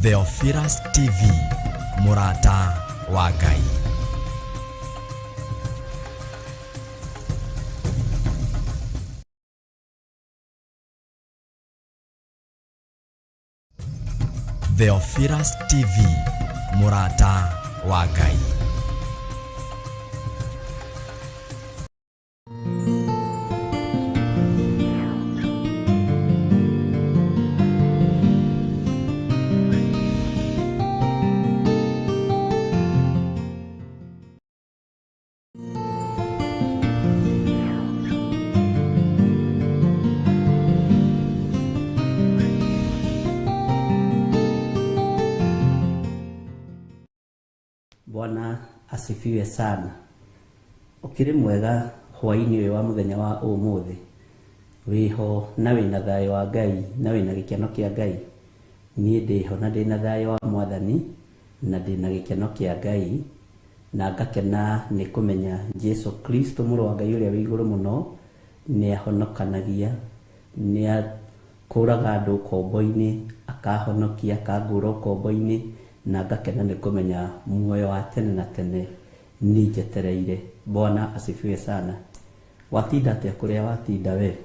Theophilus TV, Murata wa Ngai. Theophilus TV, Murata wa Ngai. Bwana asifiwe sana. Ukiri mwega hwaini uyu wa muthenya wa umuthi, wiho na wina thayo wa Ngai na wina gikeno kia Ngai. Nie ndiho na ndina thayo wa Mwathani na ndina gikeno kia Ngai, na ngakena ni kumenya Jesu Kristo muru wa Ngai uria wi iguru muno ni ahonokanagia, ni akuraga andu kombo-ini, akahonokia akangura kombo-ini, na ngakena ni kumenya muoyo wa tene na tene ni njetereire. Bwana asifiwe sana. Watinda atia kuria watinda we?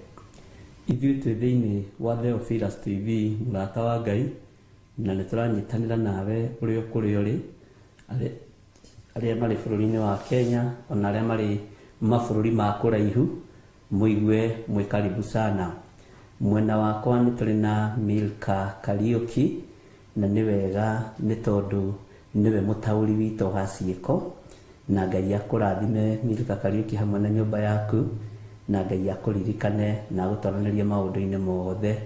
Ithuĩ twĩ thĩinĩ wa Theophilus TV, Murata wa Ngai, na nĩ tũranyitanĩra nawe ũrĩa kũrĩa ũrĩ, arĩa marĩ bũrũri-inĩ wa Kenya ona arĩa marĩ mabũrũri ma kũraihu, mũigue mwĩ karibu sana. Mwena wakwa nĩ tũrĩ na Milka Kariuki, na nĩ wega nĩ tondũ nĩwe mũtaũri witũ wa ciĩko, na Ngai akũrathime Milka Kariuki hamwe na nyũmba yaku, na Ngai akũririkane na agũtwaranĩrie maũndũ-inĩ mothe.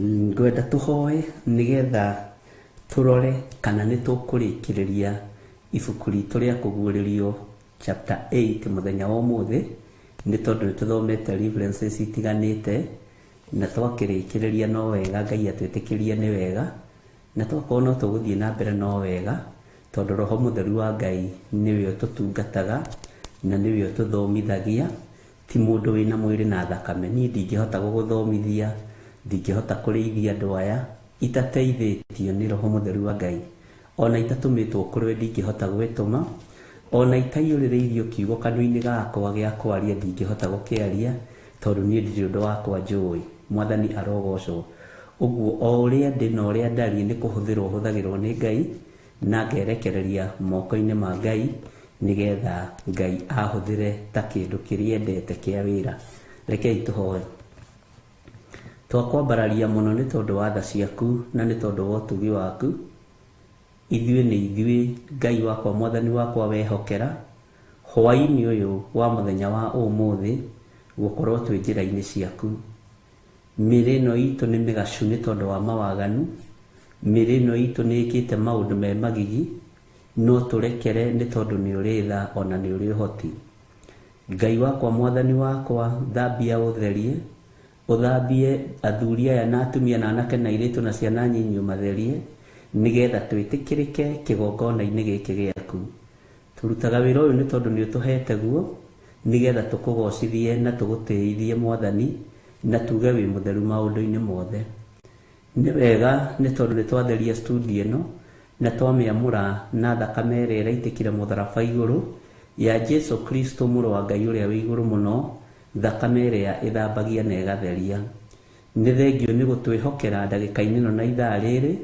Ngwenda tũhoe nĩgetha tũrore kana nĩ tũkũrĩkĩrĩria ibuku ritũ rĩa kũguũrĩrio chapter 8 mũthenya wa ũmũthĩ, nĩ tondũ nĩ tũthomete references itiganĩte, na twakĩrĩkĩrĩria no wega Ngai atwĩtĩkĩrie nĩ wega, na twakorwo no tũgũthiĩ na mbere no wega, tondũ Roho Mũtheru wa Ngai nĩwe ũtũtungataga na nĩwe ũtũthomithagia. Ti mũndũ wĩna mwĩrĩ na thakame. Niĩ ndingĩhota gũgũthomithia, ndingĩhota kũrĩithia andũ aya itateithĩtio nĩ Roho Mũtheru wa Ngai. Ona itatũmĩtwo kũrĩ we ndingĩhota gwĩtũma, ona itaiyũrĩrĩirio kiugo kanua-inĩ gakwa gĩa kwaria ndingĩhota gũkĩaria, tondũ niĩ ndirĩ ũndũ wakwa njũĩ. Mwathani arogocwo. Ũguo o ũrĩa ndĩ na ũrĩa ndariĩ nĩ kũhũthĩrwo hũthagĩrwo nĩ Ngai, na ngerekereria moko-inĩ ma Ngai nĩgetha Ngai ahũthĩre ta kĩndũ kĩrĩa endete kĩa wĩra. Rekei tũhoe. Twakwambararia mũno nĩ tondũ wa tha ciaku na nĩ tondũ wa ũtugi waku. Ithuĩ nĩ ithuĩ Ngai wakwa, Mwathani wakwa, wehokera hwaĩ-inĩ ũyũ wa mũthenya wa ũmũthĩ gũkorwo twĩ njĩra-inĩ ciaku. Mĩrĩ ĩno itũ nĩ mĩgacu nĩ tondũ wa mawaganu, mĩrĩ ĩno itũ nĩ ĩkĩte maũndũ me magigi, no tũrekere nĩ tondũ nĩ ũrĩ tha ona nĩ ũrĩ ũhoti. Ngai wakwa, Mwathani wakwa, thambia ũtherie, ũthambie athuri aya na atumia na anake na airĩtu na ciana nyinyi ũmatherie, nĩgetha twĩtĩkĩrĩke kĩgongona-inĩ gĩkĩ gĩaku. Tũrutaga wĩra ũyũ nĩ tondũ nĩ ũtũhete guo, nĩgetha tũkũgocithie na tũgũtĩithie Mwathani, na tuge wĩ mũtheru maũndũ-inĩ mothe. Nĩ wega nĩ tondũ nĩ twatheria studio ĩno na twamĩamũra na thakame ĩrĩa ĩraitĩkire mũtharaba igũrũ ya Jesu Kristo mũrũ wa Ngai ũrĩa wĩ igũrũ mũno, thakame ĩrĩa ĩthambagia na ĩgatheria. Nĩ thengio nĩ gũtwĩhokera ndagĩka-inĩ ĩno na ithaa rĩrĩ,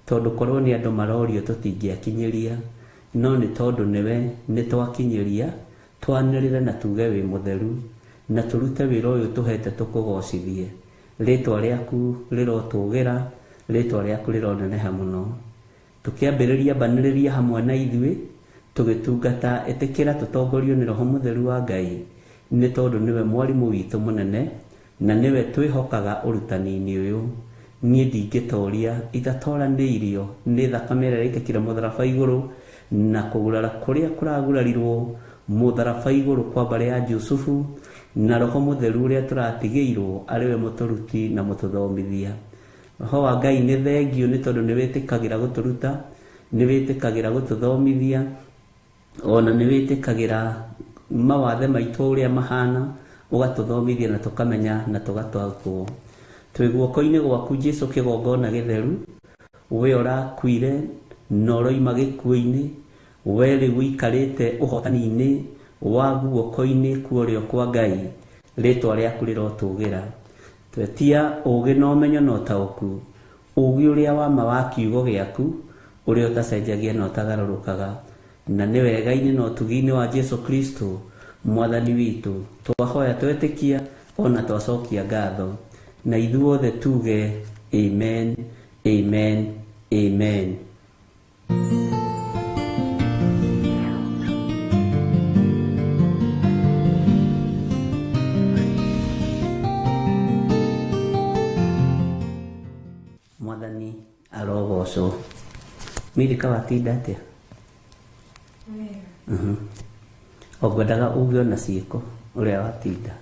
tondũ korwo nĩ andũ marorio tũtingĩakinyĩria, no nĩ tondũ nĩwe nĩ twakinyĩria, twanĩrĩre na tuge wĩ mũtheru, na tũrute wĩra ũyũ tũhete tũkũgocithie. Rĩtwa rĩaku rĩrotũgĩra, rĩtwa rĩaku rĩroneneha mũno. Tũkĩambĩrĩria mbanĩrĩria hamwe na ithuĩ tũgĩtungata, ĩtĩkĩra tũtongorio nĩ Roho Mũtheru wa Ngai, nĩ tondũ nĩwe mwarimũ witũ mũnene na nĩwe twĩhokaga ũrutani-inĩ ũyũ. Niĩ ndingĩtoria itatoranĩirio nĩ thakame ĩrĩa ĩraitĩkire mũtharaba igũrũ na kũgurara kũrĩa kũragurarirwo mũtharaba igũrũ kwa mbarĩ ya Jusufu, na Roho Mũtheru ũrĩa tũratigĩirwo arĩwe mũtũruti na mũtũthomithia. Roho wa Ngai nĩ thengio nĩ tondũ nĩ wĩtĩkagĩra gũtũruta, nĩ wĩtĩkagĩra gũtũthomithia, ona nĩ wĩtĩkagĩra mawathe maitũ ũrĩa mahana, ũgatũthomithia na tũkamenya na tũgatwakwo. Twĩ guoko-inĩ gwaku Jesu kĩgongona gĩtheru, we ũrakuire na ũroima gĩkuũ-inĩ, we rĩu ũikarĩte ũhotani-inĩ wa guoko-inĩ kwa ũrĩo kwa Ngai, rĩtwa rĩaku rĩrotũgĩra. Twetia ũũgĩ na ũmenyo na ũtaũku, ũũgĩ ũrĩa wa ma wa kiugo gĩaku, ũrĩa ũtacenjagia na ũtagarũrũkaga, na nĩ wega-inĩ na ũtugi-inĩ wa Jesu Kristo mwathani witũ twahoya twetĩkia ona twacokia ngatho, na ithuothe tuge amen, amen, amen. Mwathani arogocwo. Mirika watinda atĩa? Ogwendaga uge na ciĩko ũrĩa watinda.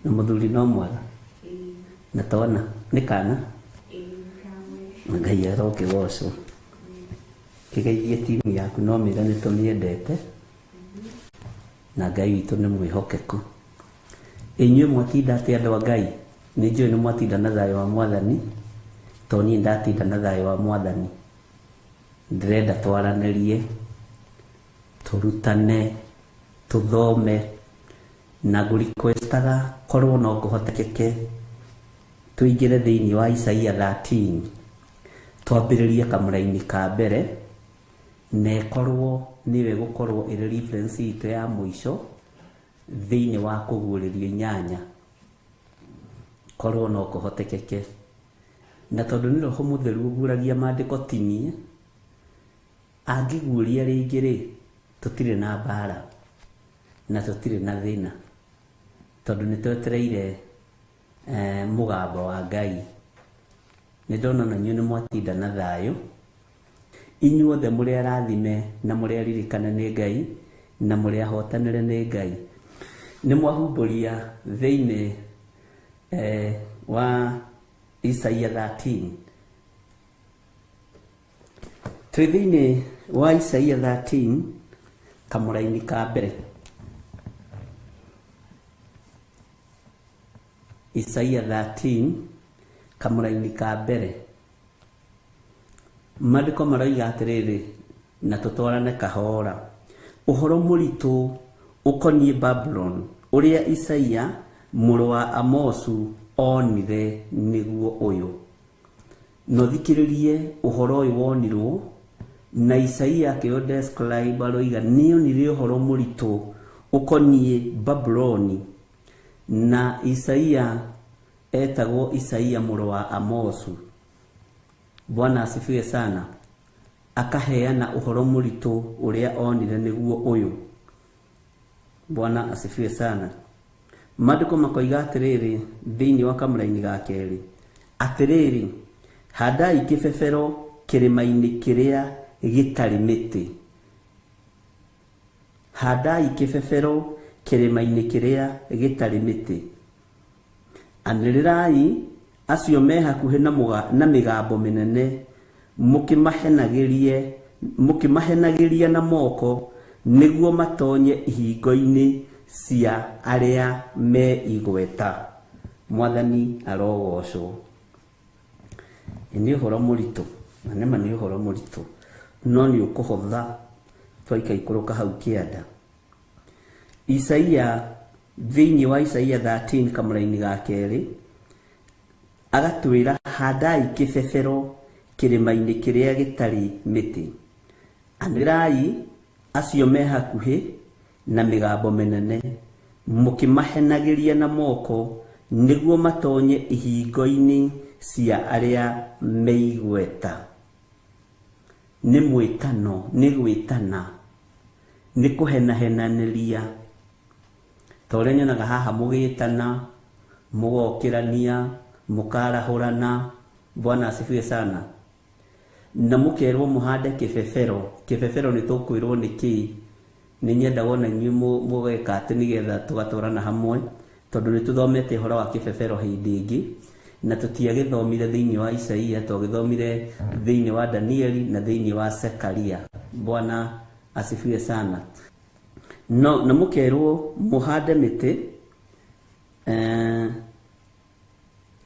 Na mũthuri no mwega? Na twana nĩ kana? Ngai arogocwo. Kĩgeithie timu yaku no mĩra nĩ tũmĩendete, na Ngai witũ nĩ mwĩhokeku. Inyuĩ mwatinda atĩa andũ a Ngai? Nĩ njũĩ nĩ mwatinda na thayũ wa Mwathani, to niĩ ndatinda na thayũ wa Mwathani. Ndĩrenda twaranĩrie, tũrutane, tũthome, na ngũrequestaga korwo no kũhotekeke tũingĩre thĩinĩ wa Isaia 13, twambĩrĩrie kamũra-inĩ ka mbere, na ĩkorwo nĩwe gũkorwo ĩrĩ reference itũ ya mũico thĩinĩ wa kũguũrĩrio 8, korwo no kũhotekeke. Na tondũ nĩ Roho Mũtheru ũguũragia maandĩko ti niĩ, angĩguũria rĩngĩ-rĩ, tũtirĩ na mbara na tũtirĩ na thĩna, tondũ nĩ twetereire mũgambo wa Ngai. Nĩ ndona na inyuĩ nĩ mwatinda na thayũ, inyuothe mũrĩ arathime na mũrĩ aririkane nĩ Ngai, na mũrĩ ahotanĩre nĩ Ngai. Nĩ mwahumbũria thĩinĩ wa Isaia 13. Twĩ thĩinĩ wa Isaia 13 kamũra-inĩ ka mbere. Isaia 13 kamũra-inĩ ka mbere. Maandĩko maroiga atĩrĩrĩ, na tũtwarane kahora. Ũhoro mũritũ ũkoniĩ Babylon ũrĩa Isaia mũrũ wa Amosu onire nĩguo ũyũ. No thikĩrĩrie ũhoro ũyũ wonirwo, na Isaia akĩũdescribe aroiga nĩonire ũhoro mũritũ ũkoniĩ Babyloni, na Isaia etagwo Isaia mũrũ wa Amosu. Bwana asifiwe sana. Akaheana ũhoro mũritũ ũrĩa onire nĩguo ũyũ. Bwana asifiwe sana. Maandĩko makoiga atĩrĩrĩ thĩinĩ wa kamũra-inĩ ga kerĩ, atĩrĩrĩ, handai kĩbebero kĩrĩma-inĩ kĩrĩa gĩtarĩ mĩtĩ. Handai kĩbebero kĩrĩma-inĩ kĩrĩa gĩtarĩ mĩtĩ. Anĩrĩrai acio me hakuhĩ na mĩgambo mĩnene, mũkĩmahenagĩria na moko, nĩguo matonye ihingo-inĩ cia arĩa me igweta. Mwathani arogocwo. Nĩ ũhoro mũritũ, na nĩma nĩ ũhoro mũritũ, no nĩ ũkũhotha twaikaikũrũka hau kĩanda. Isaia thĩinĩ wa Isaia 13 kamũra-inĩ ga kerĩ agatwĩra handai kĩbebero kĩrĩma-inĩ kĩrĩa gĩtarĩ mĩtĩ. Anĩrai acio me hakuhĩ na mĩgambo mĩnene, mũkĩmahenagĩria na moko, nĩguo matonye ihingo-inĩ cia arĩa me igweta. Nĩ mwĩtano, nĩ gwĩtana, nĩ kũhenahenanĩria. Ta ũrĩa nyonaga haha mũgĩtana, mũgokĩrania, mũkarahũrana. Bwana asifiwe sana. Na mũkerwo mũhande kĩbebero. Kĩbebero nĩ tũkwĩrwo nĩ kĩĩ? Nĩ nyendaga ona inyuĩ mũgeka atĩ nĩgetha tũgatwarana hamwe, tondũ nĩ tũthomete ũhoro wa kĩbebero hĩndĩ ĩngĩ, na tũtiagĩthomire thĩinĩ wa Isaia, twagĩthomire thĩinĩ wa Danieli na thĩinĩ wa Zekaria. Bwana asifiwe sana. No, na mũkerwo mũhande mĩtĩ,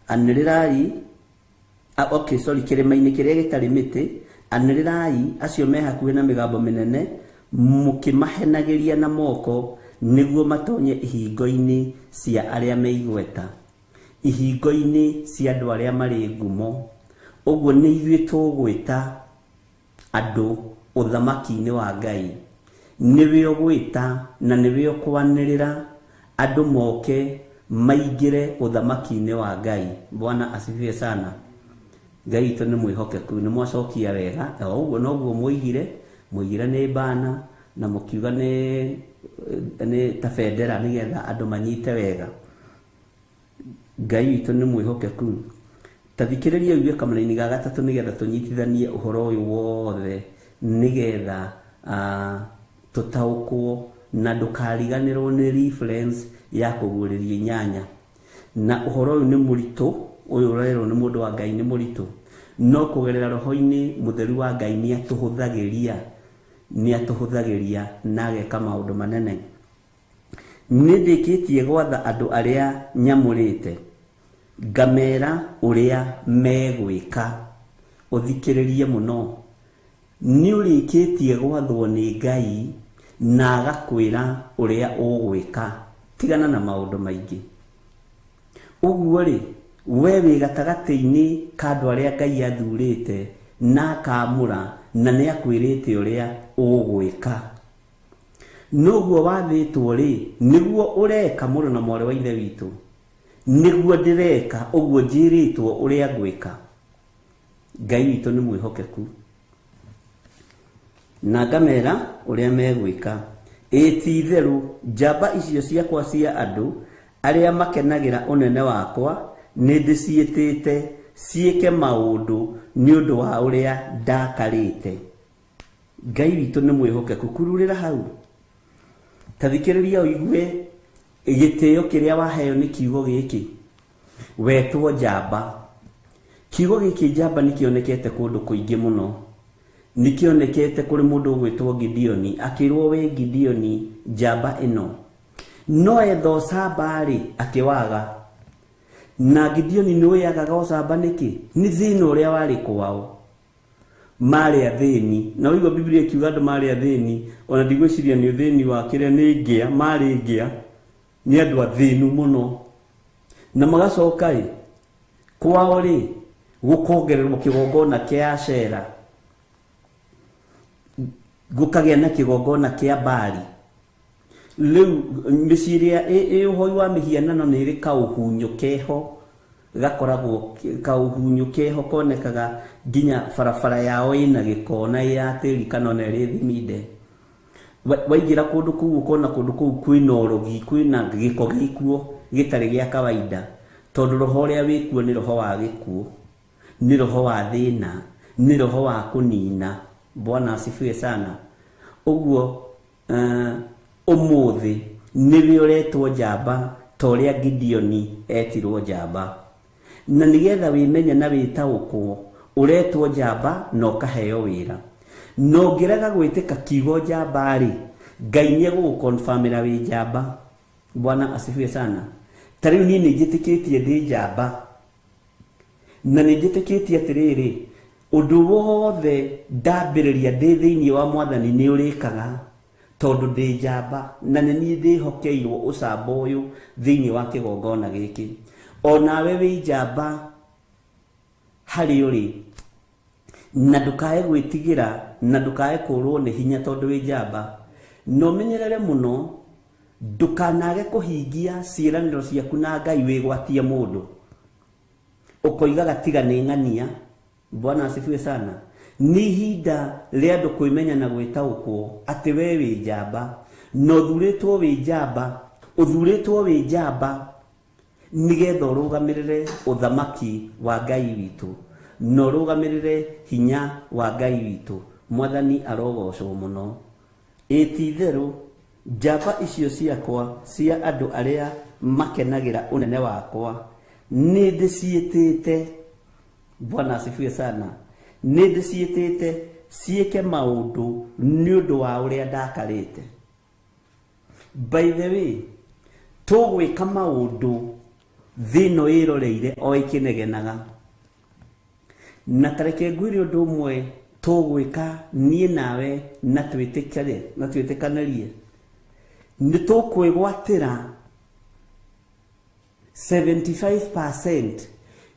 anĩrĩrai Okay, sorry, kĩrĩma-inĩ kĩrĩa gĩtarĩ mĩtĩ, anĩrĩrai acio me hakuhĩ na mĩgambo mĩnene, mũkĩmahenagĩria na moko nĩguo matonye ihingo-inĩ cia arĩa me igweta, ihingo-inĩ cia andũ arĩa marĩ ngumo. Ũguo nĩ ithuĩ tũgwĩta andũ ũthamaki-inĩ wa Ngai, nĩwe ũgwĩta na nĩwe ũkwanĩrĩra andũ moke maingĩre ũthamaki-inĩ wa Ngai. Bwana asifiwe sana. Ngai witũ nĩ mwĩhokeku, nĩ mwacokia wega. Ũguo noguo mũigire nĩ bana na mũkiuga nĩ ta bendera nĩgetha andũ manyite wega. Ngai witũ nĩ mwĩhokeku. Tathikĩrĩria uge kamũra-inĩ ga gatatũ nĩgetha tũnyitithanie ũhoro ũyũ wothe nĩgetha tũtaũkwo na ndũkariganĩrwo nĩ reference ya kũguũrĩria inyanya. Na ũhoro ũyũ nĩ mũritũ, ũyũ ũrerwo nĩ mũndũ wa Ngai nĩ mũritũ, no kũgerera roho-inĩ mũtheru wa Ngai nĩ atũhũthagĩria na ageka maũndũ manene. Nĩ ndĩkĩtie gwatha andũ arĩa nyamũrĩte, ngamera ũrĩa megwĩka. Ũthikĩrĩrie mũno, nĩ ũrĩkĩtie gwathwo nĩ Ngai na agakwĩra ũrĩa ũgwĩka, tigana na maũndũ maingĩ. Ũguo rĩ, we wĩ gatagatĩ-inĩ ka andũ arĩa Ngai athurĩte na akamũra na nĩ akwĩrĩte ũrĩa ũgwĩka. Noguo wathĩtwo rĩ, nĩguo ũreka mũrũ na mwarĩ wa ithe witũ, nĩguo ndĩreka, ũguo njĩrĩtwo ũrĩa ngwĩka. Ngai witũ nĩ mwĩhokeku. Na ngamera ũrĩa megwĩka. Ti itherũ njamba icio ciakwa cia andũ arĩa makenagĩra ũnene wakwa nĩ ndĩciĩtĩte ciĩke maũndũ nĩ ũndũ wa ũrĩa ndakarĩte. Ngai witũ nĩ mwĩhokeku. Kururĩra hau, tathikĩrĩria ũigue gĩtĩo kĩrĩa waheo nĩ kiugo gĩkĩ, wetwo njamba. Kiugo gĩkĩ njamba nĩ kĩonekete kũndũ kũingĩ mũno. Nĩ kĩonekete kũrĩ mũndũ ũgwĩtwo Gideoni, akĩrwo we Gideoni njamba ĩno, no etha ũcamba rĩ akĩwaga. Na Gideoni nĩ wĩagaga ũcamba nĩkĩ? Nĩ thĩna ũrĩa warĩ kwao, marĩ athĩni. Na ũigua Biblia ikiuga andũ marĩ athĩni, ona ndigwĩciria nĩ ũthĩni wa kĩrĩa nĩ ngĩa, marĩ ngĩa, nĩ andũ athĩnu mũno. Na magacoka rĩ, kwao rĩ gũkongererwo kĩgongona kĩa Ashera, gũkagĩa na kĩgongona kĩa Baali. Rĩu mĩciĩ ĩrĩa ũhoi wa mĩhianano nĩ ĩrĩ kaũhunyũ keho, gakoragwo kaũhunyũ keho konekaga nginya barabara yao ĩna gĩko na ya tĩri kana ona ĩrĩ thiminde. Waingĩra kũndũ kũu ũkona kũndũ kũu kwĩna ũrogi, kwĩna gĩko gĩkuo gĩtarĩ gĩa kawaida, tondũ roho ũrĩa wĩkuo nĩ roho wa gĩkuo, nĩ roho wa thĩna, nĩ roho wa kũnina. Bwana asifiwe sana. Ũguo ũmũthĩ nĩwe ũretwo njamba ta ũrĩa Gideoni etirwo njamba. Na nĩgetha wĩmenye na wĩtaũkwo, ũretwo njamba na ũkaheo wĩra. Na ũngĩrega gwĩtĩka kiugo njamba rĩ, Ngai nĩ egũgũkonfirmĩra wĩ njamba. Bwana asifiwe sana. Ta rĩu niĩ nĩ njĩtĩkĩtie ndĩ njamba, na nĩ njĩtĩkĩtie atĩrĩrĩ, ũndũ wothe ndambĩrĩria ndĩ thĩinĩ wa Mwathani nĩ ũrĩkaga, tondũ ndĩ njamba na nĩ niĩ ndĩhokeirwo ũcamba ũyũ thĩinĩ wa kĩgongona gĩkĩ. Onawe wĩ njamba harĩ ũrĩ, na ndũkae gwĩtigĩra na ndũkae kũrwo nĩ hinya tondũ wĩ njamba. No menyerere mũno ndũkanage kũhingia ciĩranĩro ciaku na Ngai wĩgwatie mũndũ, ũkoigaga tiga nĩ ng'ania. Bwana asifiwe sana. Nĩ ihinda rĩa andũ kwĩmenya na gwĩtaũkwo atĩ we wĩ njamba, na ũthurĩtwo wĩ njamba, ũthurĩtwo wĩ njamba nĩgetha ũrũgamĩrĩre ũthamaki wa Ngai witũ, na ũrũgamĩrĩre hinya wa Ngai witũ. Mwathani arogocwo mũno. Ti itherũ njamba icio ciakwa cia andũ arĩa makenagĩra ũnene wakwa nĩ ndĩciĩtĩte. Bwana asifiwe sana. Nĩ ndĩciĩtĩte ciĩke maũndũ nĩ ũndũ wa ũrĩa ndakarĩte. By the way, tũgwĩka maũndũ thĩno ĩroreire o ĩkĩnegenaga. na tareke ngwire undu umwe tugwika nie nawe na twitikanĩrie nĩ tũkwĩgwatĩra 75%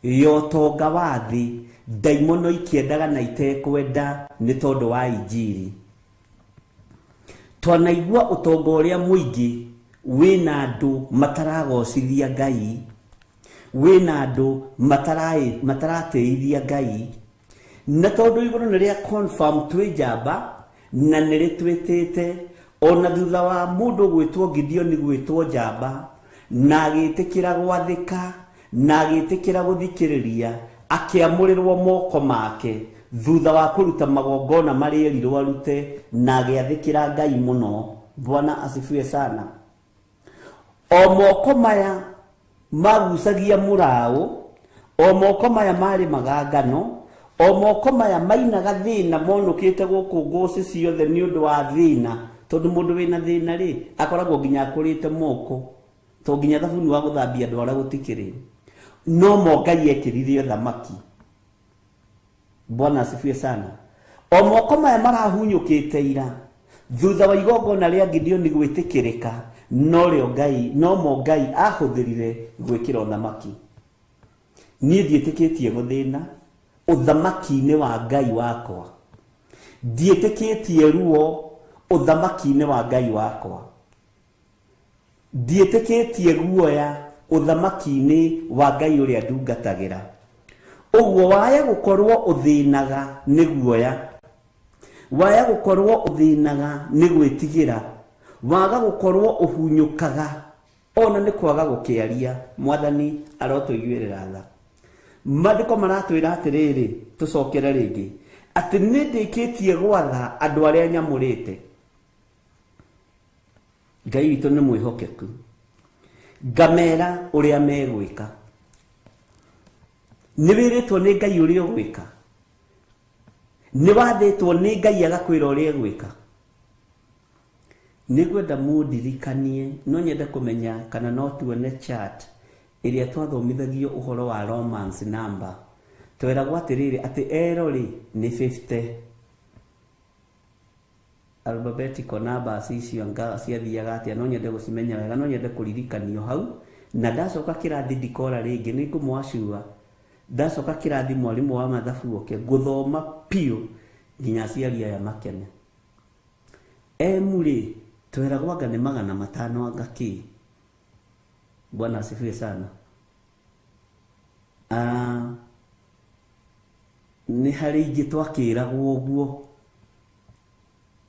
ya ũtonga wa thĩ ndaimono ikiendaga na itekwenda nĩ tondũ wa injiri. Twanaigua ũtonga ũrĩa mũingĩ wĩna andũ mataragocithia Ngai, wĩna andũ mataratĩithia Ngai, na tondũ igũrũ nĩ rĩa confirm twĩ njamba na nĩ rĩtwĩtĩte ona thutha wa mũndũ gwĩtwo Gideon gwĩtwo njamba na agĩtĩkĩra gwathĩka na agĩtĩkĩra gũthikĩrĩria akĩamũrĩrwo moko make thutha wa kũruta magongona marĩa erirwo arute na agĩathĩkĩra Ngai mũno. Bwana asifiwe sana. O moko maya magucagia mũraũ, o moko maya marĩ magangano, o moko maya mainaga thĩna monũkĩte gũkũ ngũcĩ ciothe nĩ ũndũ wa thĩna, tondũ mũndũ wĩna thĩna rĩ akoragwo nginya akũrĩte moko, to nginya thabuni wa gũthambia andũ arĩa gũtikĩrĩ, no mo Ngai ekĩrire thamaki. Bwana asifiwe sana. O moko maya marahunyũkĩte ira thutha wa igongona rĩa Gideon gwĩtĩkĩrĩka, no mo Ngai ahũthĩrire gwĩkĩra thamaki. Niĩ ndiĩtĩkĩtie gũthĩna ũthamaki-inĩ wa Ngai wakwa, ndiĩtĩkĩtie ruo ũthamaki-inĩ wa Ngai wakwa, ndiĩtĩkĩtie guoya ũthamaki-inĩ wa Ngai ũrĩa ndungatagĩra. Ũguo waya gũkorwo ũthĩnaga nĩ guoya, waya gũkorwo ũthĩnaga nĩ gwĩtigĩra, waga gũkorwo ũhunyũkaga ona nĩ kwaga gũkĩaria. Mwathani arotũiguĩrĩra tha. Maandĩko maratwĩra atĩrĩrĩ, tũcokere rĩngĩ, atĩ nĩ ndĩkĩtie gwatha andũ arĩa nyamũrĩte. Ngai witũ nĩ mwĩhokeku, ngamera ũrĩa megwĩka. Nĩ wĩrĩtwo nĩ Ngai ũrĩa ũgwĩka, nĩ wathĩtwo nĩ Ngai agakwĩra ũrĩa egwĩka. Nĩ ngwenda mũndirikanie, no nyende kũmenya kana no tuone chat ĩrĩa twathomithagio ũhoro wa Romans number. Tweragwo atĩrĩrĩ atĩ error nĩ 50. Alphabetical numbers icio ciathiaga atĩa, no nyende gũcimenya wega, no nyende kũririkanio hau. Na ndacoka kĩrathi ndikora rĩngĩ, nĩ ngũmwacua ndacoka kĩrathi mwarimũ wa mathabu oke ngũthoma piũ nginya aciari aya makene. Rĩ tweragwo anga nĩ 500 anga kĩ. Bwana asifiwe sana. Nĩ harĩ ingĩ twakĩragwo ũguo.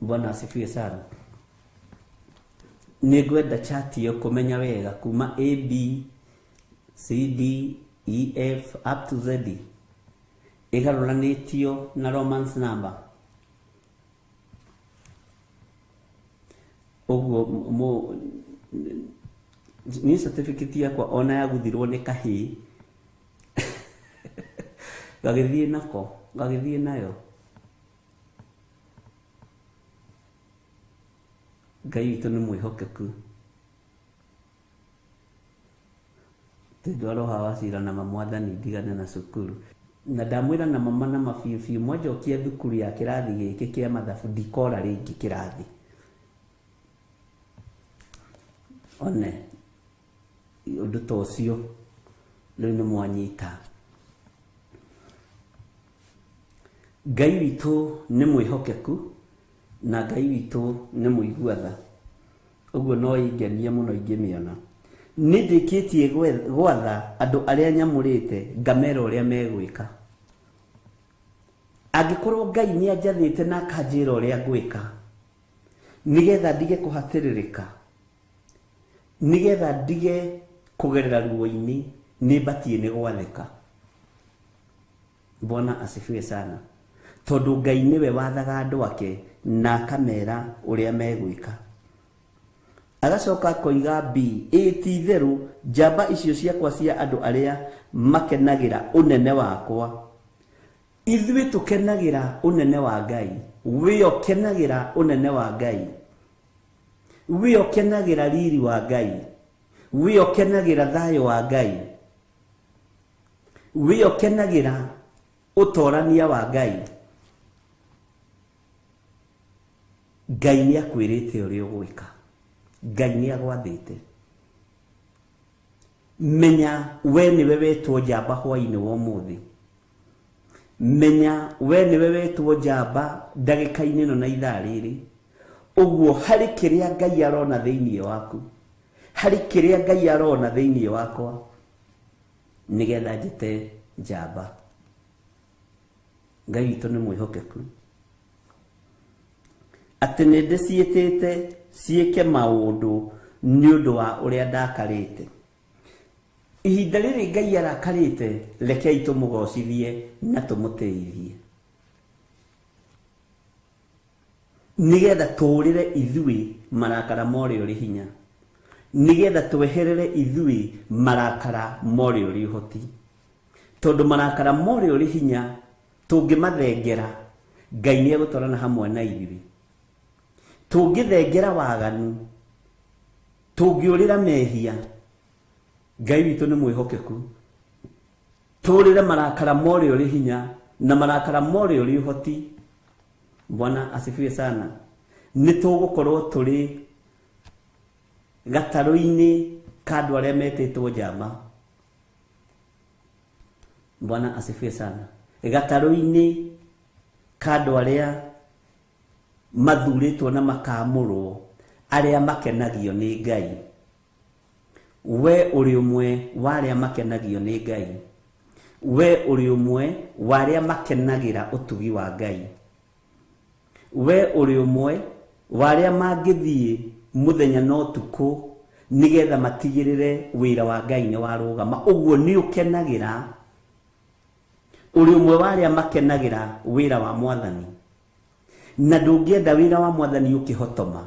Bwana asifiwe sana. Nĩ ngwenda chat yo kũmenya wega kuma A, B, C, D, E, F up to Z ĩgarũranĩtio na Romans number. Ũguo ni certificate yakwa ona yaguthirwo nĩ kahĩ gagĩthiĩ nayo. Ngai witũ nĩ mwĩhokeku. Tũndwaroha wacira na mamwathani ndigane na cukuru. Na ndamwĩra na mama na mabiũ mwanjokia thukuru ya kĩrathi gĩkĩ kĩa mathabu ndikora rĩngĩ kĩrathi. One ũndũ ta ũcio rĩu nĩ mwanyita. Ngai witũ nĩ mwĩhokeku na Ngai witũ nĩ mũigua-tha. Ũguo no ingenia mũno ingĩmĩona. Nĩ ndĩkĩtie gwatha andũ arĩa nyamũrĩte ngamera ũrĩa megwĩka. Angĩkorwo Ngai nĩ anjathĩte na akanjĩra ũrĩa ngwĩka, nĩgetha ndige kũhatĩrĩrĩka, nĩgetha ndige kũgerera ruo-inĩ, nĩ mbatie nĩ gwathĩka. Bwana asifiwe sana. Tondũ Ngai nĩwe wathaga andũ ake na akamera ũrĩa megwĩka. Agacoka akoiga B, ti itherũ njamba icio ciakwa cia andũ arĩa makenagĩra ũnene wakwa. Ithuĩ tũkenagĩra ũnene wa Ngai. We ũkenagĩra ũnene wa Ngai. We ũkenagĩra riri wa Ngai. We ũkenagĩra thayũ wa Ngai. We ũkenagĩra utorania wa Ngai, Ngai ni akwirite uri ugwika, Ngai ni agwathite. Menya we niwe wetwo njamba hwaini wa umuthi, menya we niwe wetwo njamba ndagika-ini no na ithaa riri. Uguo hari kiria Ngai arona thiini waku, hari kiria Ngai arona thiini wakwa, nigetha njite njamba. Ngai witũ nĩ mwĩhokeku atĩ nĩ ndĩciĩtĩte ciĩke maũndũ nĩ ũndũ wa ũrĩa ndakarĩte. Ihinda rĩrĩ Ngai arakarĩte, rekei tũmũgocithie na tũmũtĩithie, nigetha tũũrĩre ithuĩ marakara morĩ ũrĩ hinya, nigetha tweherere ithuĩ marakara morĩ ũrĩ ũhoti. Tondũ marakara morĩ ũrĩ hinya tũngĩmathengera, Ngai nĩ egũtwarana hamwe na ithuĩ. Tũngĩthengera waganu, tũngĩũrĩra mehia, Ngai witũ nĩ mwĩhokeku tũũrĩre marakara morĩ ũrĩ hinya na marakara morĩ ũrĩ ũhoti. Bwana asifiwe sana. Nĩ tũgũkorwo tũrĩ gatarũ-inĩ ka andũ arĩa metĩtwo njamba. Bwana asifiwe sana. Gatarũ-inĩ ka andũ arĩa mathurĩtwo na makamũrwo, arĩa makenagio nĩ Ngai. We ũrĩ ũmwe wa arĩa makenagio nĩ Ngai, we ũrĩ ũmwe wa arĩa makenagĩra ũtugi wa Ngai, we ũrĩ ũmwe wa arĩa mangĩthiĩ mũthenya na ũtukũ nigetha matigĩrĩre wĩra wa Ngai nĩ warũgama. Ũguo nĩ ũkenagĩra, ũrĩ ũmwe wa arĩa makenagĩra wĩra wa Mwathani, na ndũngĩenda wĩra wa Mwathani ũkĩhotoma.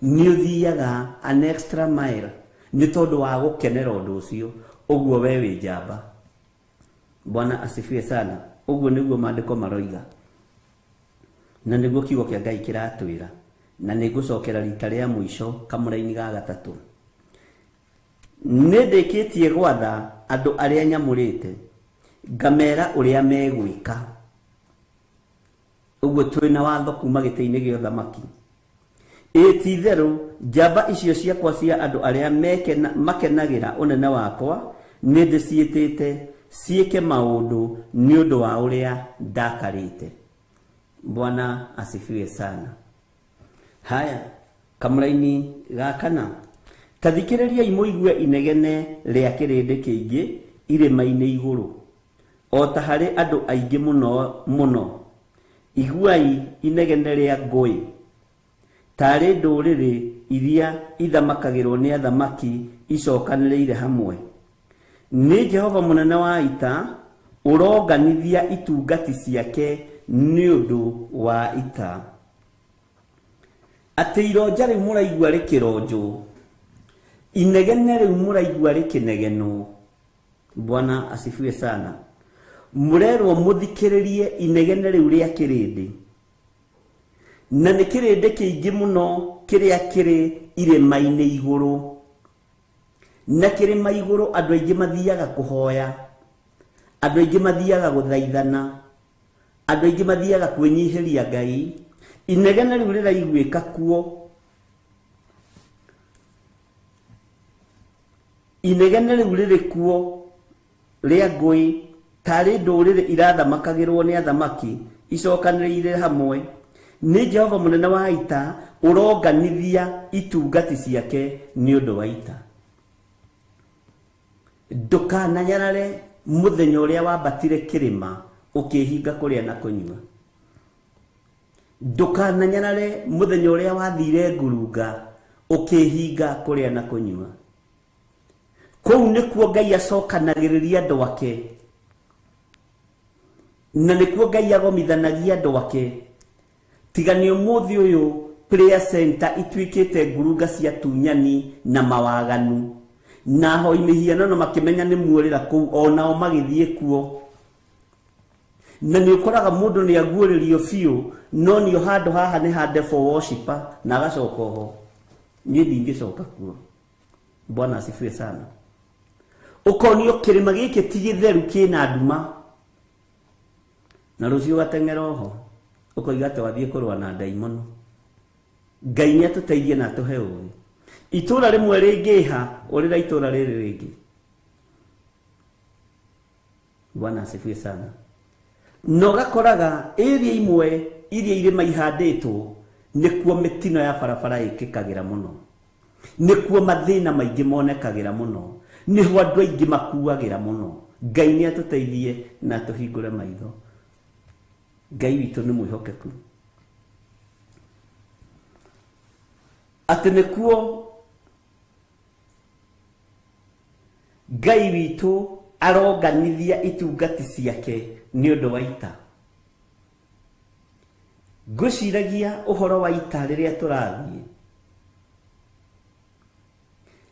Nĩ ũthiaga an extra mile nĩ tondũ wa gũkenera ũndũ ũcio. Ũguo we wĩ njamba. Bwana asifiwe sana. Ũguo nĩguo maandĩko maroiga, na nĩguo kiugo kĩa Ngai kĩratwĩra. Na nĩngũcokera rita rĩa mũico kamũra-inĩ ga gatatũ. Nĩ ndĩkĩtie gwatha andũ arĩa nyamũrĩte, ngamera ũrĩa megwĩka. Ũguo twĩna watho kuma gĩtĩ-inĩ gĩa ũthamaki. Ti-itherũ njamba icio ciakwa cia andũ arĩa makenagĩra ũnene wakwa, nĩ ndĩciĩtĩte ciĩke maũndũ nĩ ũndũ wa ũrĩa ndakarĩte. Bwana asifiwe sana. Haya, kamũra-inĩ ga kana, ta thikĩrĩriai mũigue inegene rĩa kĩrĩndĩ kĩingĩ irĩma-inĩ igũrũ, o ta harĩ andũ aingĩ mũno mũno. Iguai inegene rĩa ngũĩ, tarĩ ndũrĩrĩ iria ithamakagĩrwo nĩ athamaki icokanĩrĩire hamwe. Nĩ Jehova mũnene wa ita ũronganithia itungati ciake nĩ ũndũ wa ita. Atĩ ironja rĩu mũraigua rĩkĩronjwo, inegene rĩu mũraigua rĩkĩnegenwo. Bwana asifiwe sana. Mũrerwo mũthikĩrĩrie inegene rĩu rĩa kĩrĩndĩ, na nĩ kĩrĩndĩ kĩingĩ mũno kĩrĩa kĩrĩ irĩma-inĩ igũrũ. Na kĩrĩma igũrũ andũ aingĩ mathiaga kũhoya, andũ aingĩ mathiaga gũthaithana, andũ aingĩ mathiaga kwĩnyihĩria Ngai. Inegene rĩu rĩraiguĩka kuo, inegene rĩu rĩrĩ kuo rĩa ngũĩ, tarĩ ndũrĩrĩ irathamakagĩrwo nĩ athamaki icokanĩrĩire hamwe. Nĩ Jehova mũnene wa ita ũronganithia itungati ciake nĩ ũndũ wa ita. Ndũkananyarare mũthenya ũrĩa wambatire kĩrĩma ũkĩhinga kũrĩa na kũnyua. Ndũkananyarare mũthenya ũrĩa wathire ngurunga ũkĩhinga kũrĩa na kũnyua. Kũu nĩkuo Ngai acokanagĩrĩria andũ ake, na nĩkuo Ngai agomithanagia andũ ake. Tiga nĩ ũmũthĩ ũyũ prayer center ituĩkĩte ngurunga cia tunyani na mawaganu, na hoi mĩhianano makĩmenya nĩ muorĩra kũu, onao magĩthiĩ kuo. Na nĩ ũkoraga mũndũ nĩ aguũrĩrio biũ, no nĩ handũ haha nĩ hande for worshiper, na agacoka ho. Niĩ ndingĩcoka kuo. Bwana asifiwe sana. Ũkonio kĩrĩma gĩkĩ ti gĩtheru kĩna nduma, na rucio gateng'era oho ukoiga twathie kurwa na daimono. Ngai ni atuteithie na atuhe ugi. Itura rimwe ringiha urira itura riri ringi. Bwana asifiwe sana. No gakoraga area imwe iria irima ihanditwo nikuo mitino ya barabara ikikagira muno, nikuo mathina maingi monekagira muno, niho andu aingi makuagira muno. Ngai ni atuteithie na tuhingure maitho. Ngai witu ni mwihokeku ati nikuo Ngai witu aroganithia itungati ciake ni undu wa ita. Nguciragia uhoro wa ita riria turathie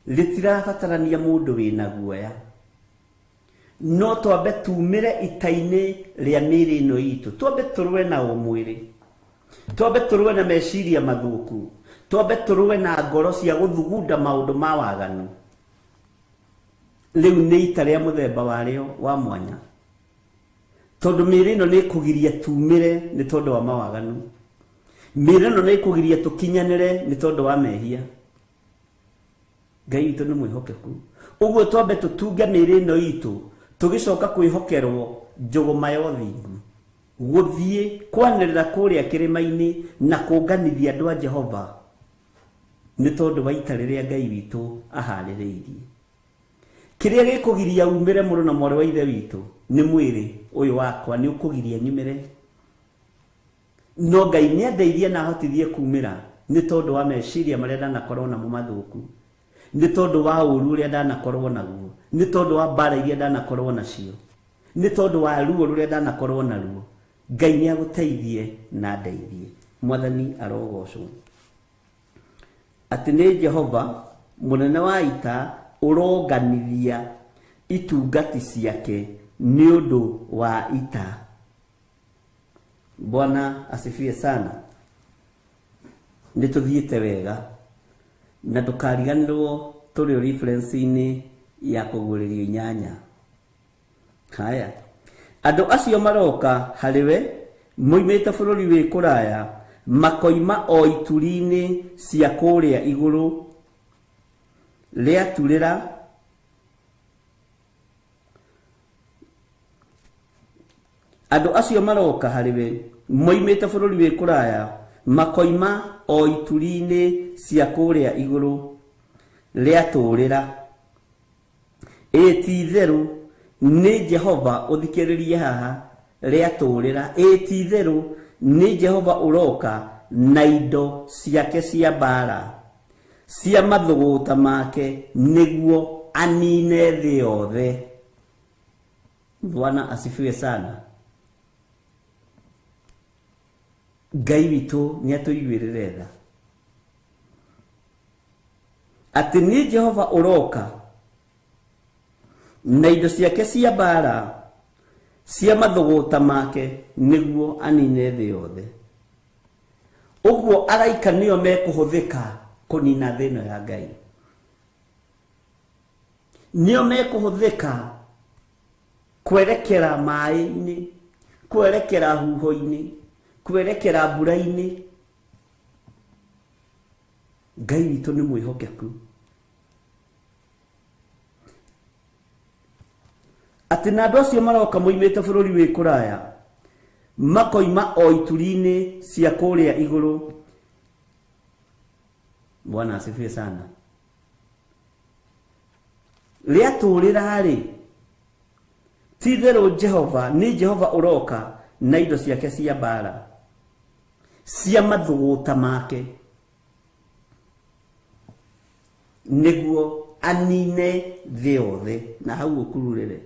ritirabatarania mundu wina guoya, no twambe tumire ita-ini ria miri ino itu, twambe turwe na umwiri, twambe turwe na meciria mathuku, twambe turwe na ngoro cia guthugunda maundu ma waganu. Riu ni ita ria muthemba wario wa mwanya, tondu miri ino ni kugiria tumire ni tondu wa mawaganu, miri ino ni kugiria tukinyanire ni tondu wa mehia. Ngai witu ni mwihokeku, uguo twambe tutunge miri ino itu tugicoka kwihokerwo njuguma ya uthingu, guthie kwanirira kuria kirima-ini na kunganithia andu a Jehova ni tondu wa ita riria Ngai witu ahaririirie. Kiria gikugiria umire muru na mwari wa ithe witu ni mwiri uyu wakwa ni ukugiria nyumire, no Ngai ni andeithie na ahotithie kumira ni tondu wa meciria maria ndanakorwo namo mathuku, ni tondu wa uru uria ndanakorwo naguo, ni tondu wa mbara iria ndanakorwo nacio, ni tondu wa ruo ruria ndanakorwo naruo. Ngai ni aguteithie na ndeithie. Mwathani arogocwo. Ati ni Jehova munene wa ita uroganithia itungati ciake ni undu wa ita. Bwana asifiwe sana. Nituthiite wega na tukariganirwo turi reference-ini ya kuguririo inyanya. Haya, andu acio maroka hariwe moimite bururi wi kuraya, makoima o ituri-ini cia kuria iguru ria turira andu acio maroka hariwe moimite bururi wi kuraya, makoima o ituri-ini cia kuria iguru ria turira. Etitheru ni Jehova uthikiririe haha ria turira. Etitheru ni Jehova uroka na indo ciake cia mbara cia mathuguta make niguo anine thi yothe. Bwana asifiwe sana. Ngai witu ni atuiguirire tha ati ni Jehova uroka na indo ciake cia mbara cia mathuguta make niguo anine thi yothe. Uguo araika nio mekuhuthika kunina thino ya Ngai, nio mekuhuthika kwerekera mai-ini, kwerekera huho-ini, kwerekera mbura-ini. Ngai witu ni mwihokeku ati na andu acio maroka moimite bururi wi kuraya, makoima o ituri-ini cia kuria iguru. Bwana asifiwe sana. Ria turira ri titheru Jehova ni Jehova uroka na indo ciake cia mbara cia mathuguta make niguo anine thi yothe. Na hau ukururire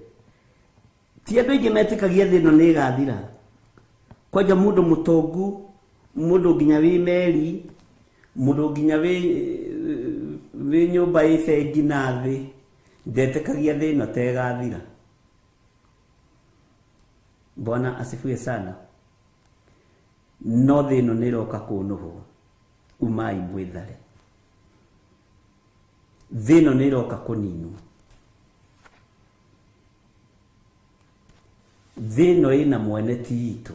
ti andu aingi metikagia thi ino ni igathira. Kwanja mundu mutongu, mundu nginya wi meri, mundu nginya wi nyumba icengi na thi ndetikagia thi ino ta igathira. Bwana asifiwe sana. No thi ino ni iroka kunuhu, umai mwithare. Thi ino ni iroka kuninu. thino ina mwene ti itu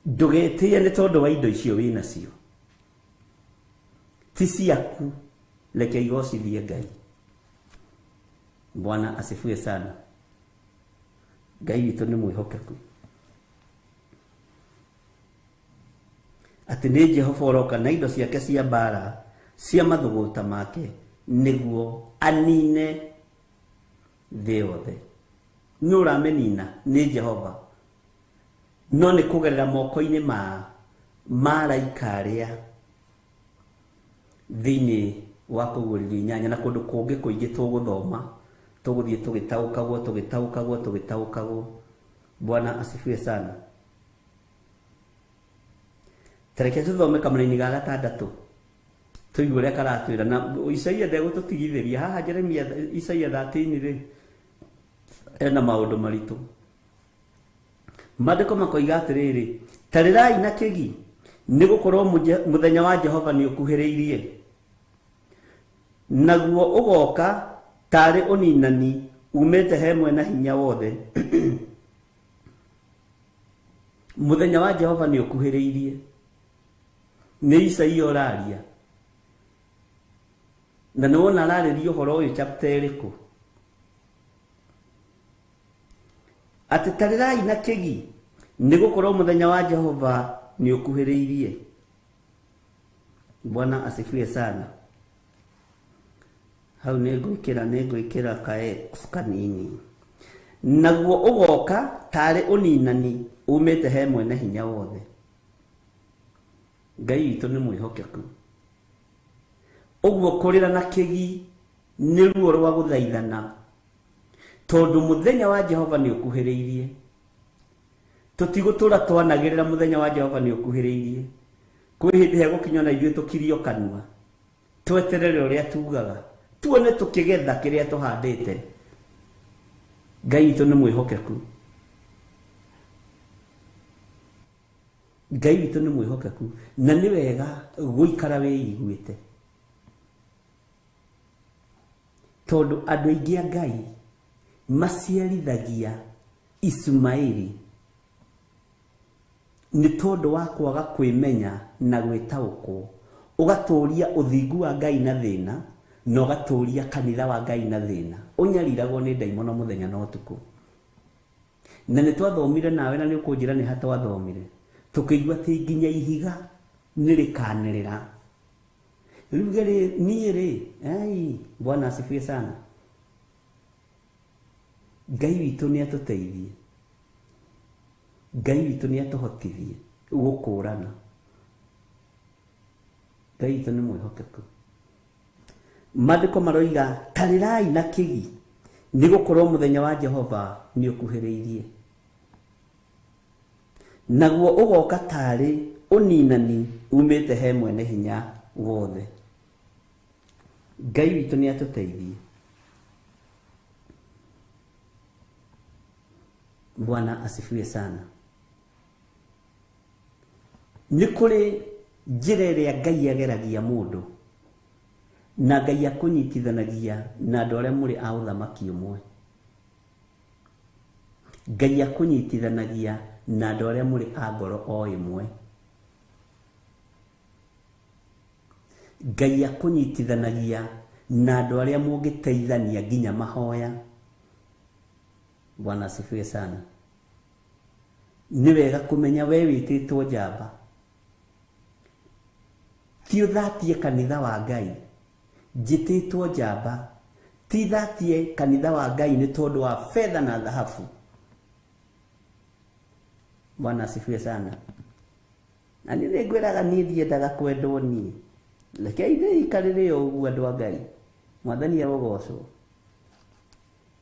ndugetie ni tondu wa indo icio wina cio ti ciaku leke igocithie Ngai. Bwana asifiwe sana. Ngai witũ nĩ mwĩhokeku atĩ nĩ Jehova ũroka na indo ciake cia mbara cia mathũgũta make nĩguo anine thĩ yothe. Nĩ ũramenina nĩ Jehova, no nĩ kũgerera moko-inĩ ma maraika arĩa thĩinĩ wa kũguũrĩrio inyanya na kũndũ kũngĩ kũingĩ tũgũthoma tũgũthiĩ tũgĩtaũkagwo. Bwana asifiwe sana. Tareke tũthome kamũra-inĩ ga 6 tũigue ũrĩa karatwĩra, na Isaia ndegũtũtigithĩria haha. Jeremia Isaia 13 rĩ ena maũndũ maritũ. Maandĩko makoiga atĩrĩrĩ, tarĩrai na kĩgi nĩ gũkorwo mũthenya wa Jehova nĩ ũkuhĩrĩirie, naguo ũgoka tarĩ ũninani umĩte he mwena hinya wothe. Mũthenya wa Jehova nĩ ũkuhĩrĩirie. Nĩ Isaia ũraria, na nĩ wona ararĩria ũhoro ũyũ chapter ĩrĩkũ? Atĩ tarĩrai na kĩgi nĩ gũkorwo mũthenya wa Jehova nĩ ũkuhĩrĩirie. Bwana asifiwe sana. Hau nĩ ngwĩkĩra kanini. Naguo ũgoka tarĩ ũninani umĩte he mwene hinya wothe. Ngai witũ nĩ mwĩhokeku. Ũguo kũrĩra na kĩgi nĩ ruo rwa gũthaithana, tondũ mũthenya wa Jehova nĩ ũkuhĩrĩirie. Tũtigũtũra twanagĩrĩra mũthenya wa Jehova nĩ ũkuhĩrĩirie. Kwĩ hĩndĩ hegũkinya na ithuĩ tũkirio kanua, tweterere ũrĩa tugaga, tuone tũkĩgetha kĩrĩa tũhandĩte. Ngai witũ nĩ mwĩhokeku. Ngai witũ nĩ mwĩhokeku, na nĩ wega gũikara wĩiguĩte, tondũ andũ aingĩ a Ngai maciarithagia Ismaili nĩ tondũ wa kwaga kwĩmenya na gwĩtaũkwo. Ũgatũũria ũthingu wa Ngai na thĩna, na ũgatũũria kanitha wa Ngai na thĩna. Ũnyariragwo nĩ ndaimono mũthenya na ũtukũ. Na nĩ twathomire nawe, na nĩ ũkũnjĩra nĩ ha twathomire, tũkĩigua atĩ nginya ihiga nĩ rĩkanĩrĩra. Rĩu niĩ rĩ, Bwana asifiwe sana. Ngai witũ nĩ atũteithie, Ngai witũ nĩ atũhotithie gũkũũrana. Ngai witũ nĩ mwĩhokeku. Maandĩko maroiga tarĩrai na kĩgi nĩ gũkorwo mũthenya wa Jehova nĩ ũkuhĩrĩirie, naguo ũgoka tarĩ ũninani umĩte he mwene hinya wothe. Ngai witũ nĩ atũteithie. Bwana asifiwe sana. Nĩ kũrĩ njĩra ĩrĩa Ngai ageragia mũndũ, na Ngai akũnyitithanagia na andũ arĩa mũrĩ a ũthamaki ũmwe. Ngai akũnyitithanagia na andũ arĩa mũrĩ a ngoro o ĩmwe. Ngai akũnyitithanagia na andũ arĩa mũngĩteithania nginya mahoya. Bwana asifiwe sana. Nĩ wega kũmenya we wĩtĩtwo njamba, ti ũthatie kanitha wa Ngai. Njĩtĩtwo njamba, ti thatie kanitha wa Ngai nĩ tondũ wa fedha na dhahabu. Bwana asifiwe sana. Na nĩ ngwĩraga niĩ ndiendaga kwendwo niĩ. Rekei nĩikarĩre ũguo andũ a Ngai. Mwathani arogocwo.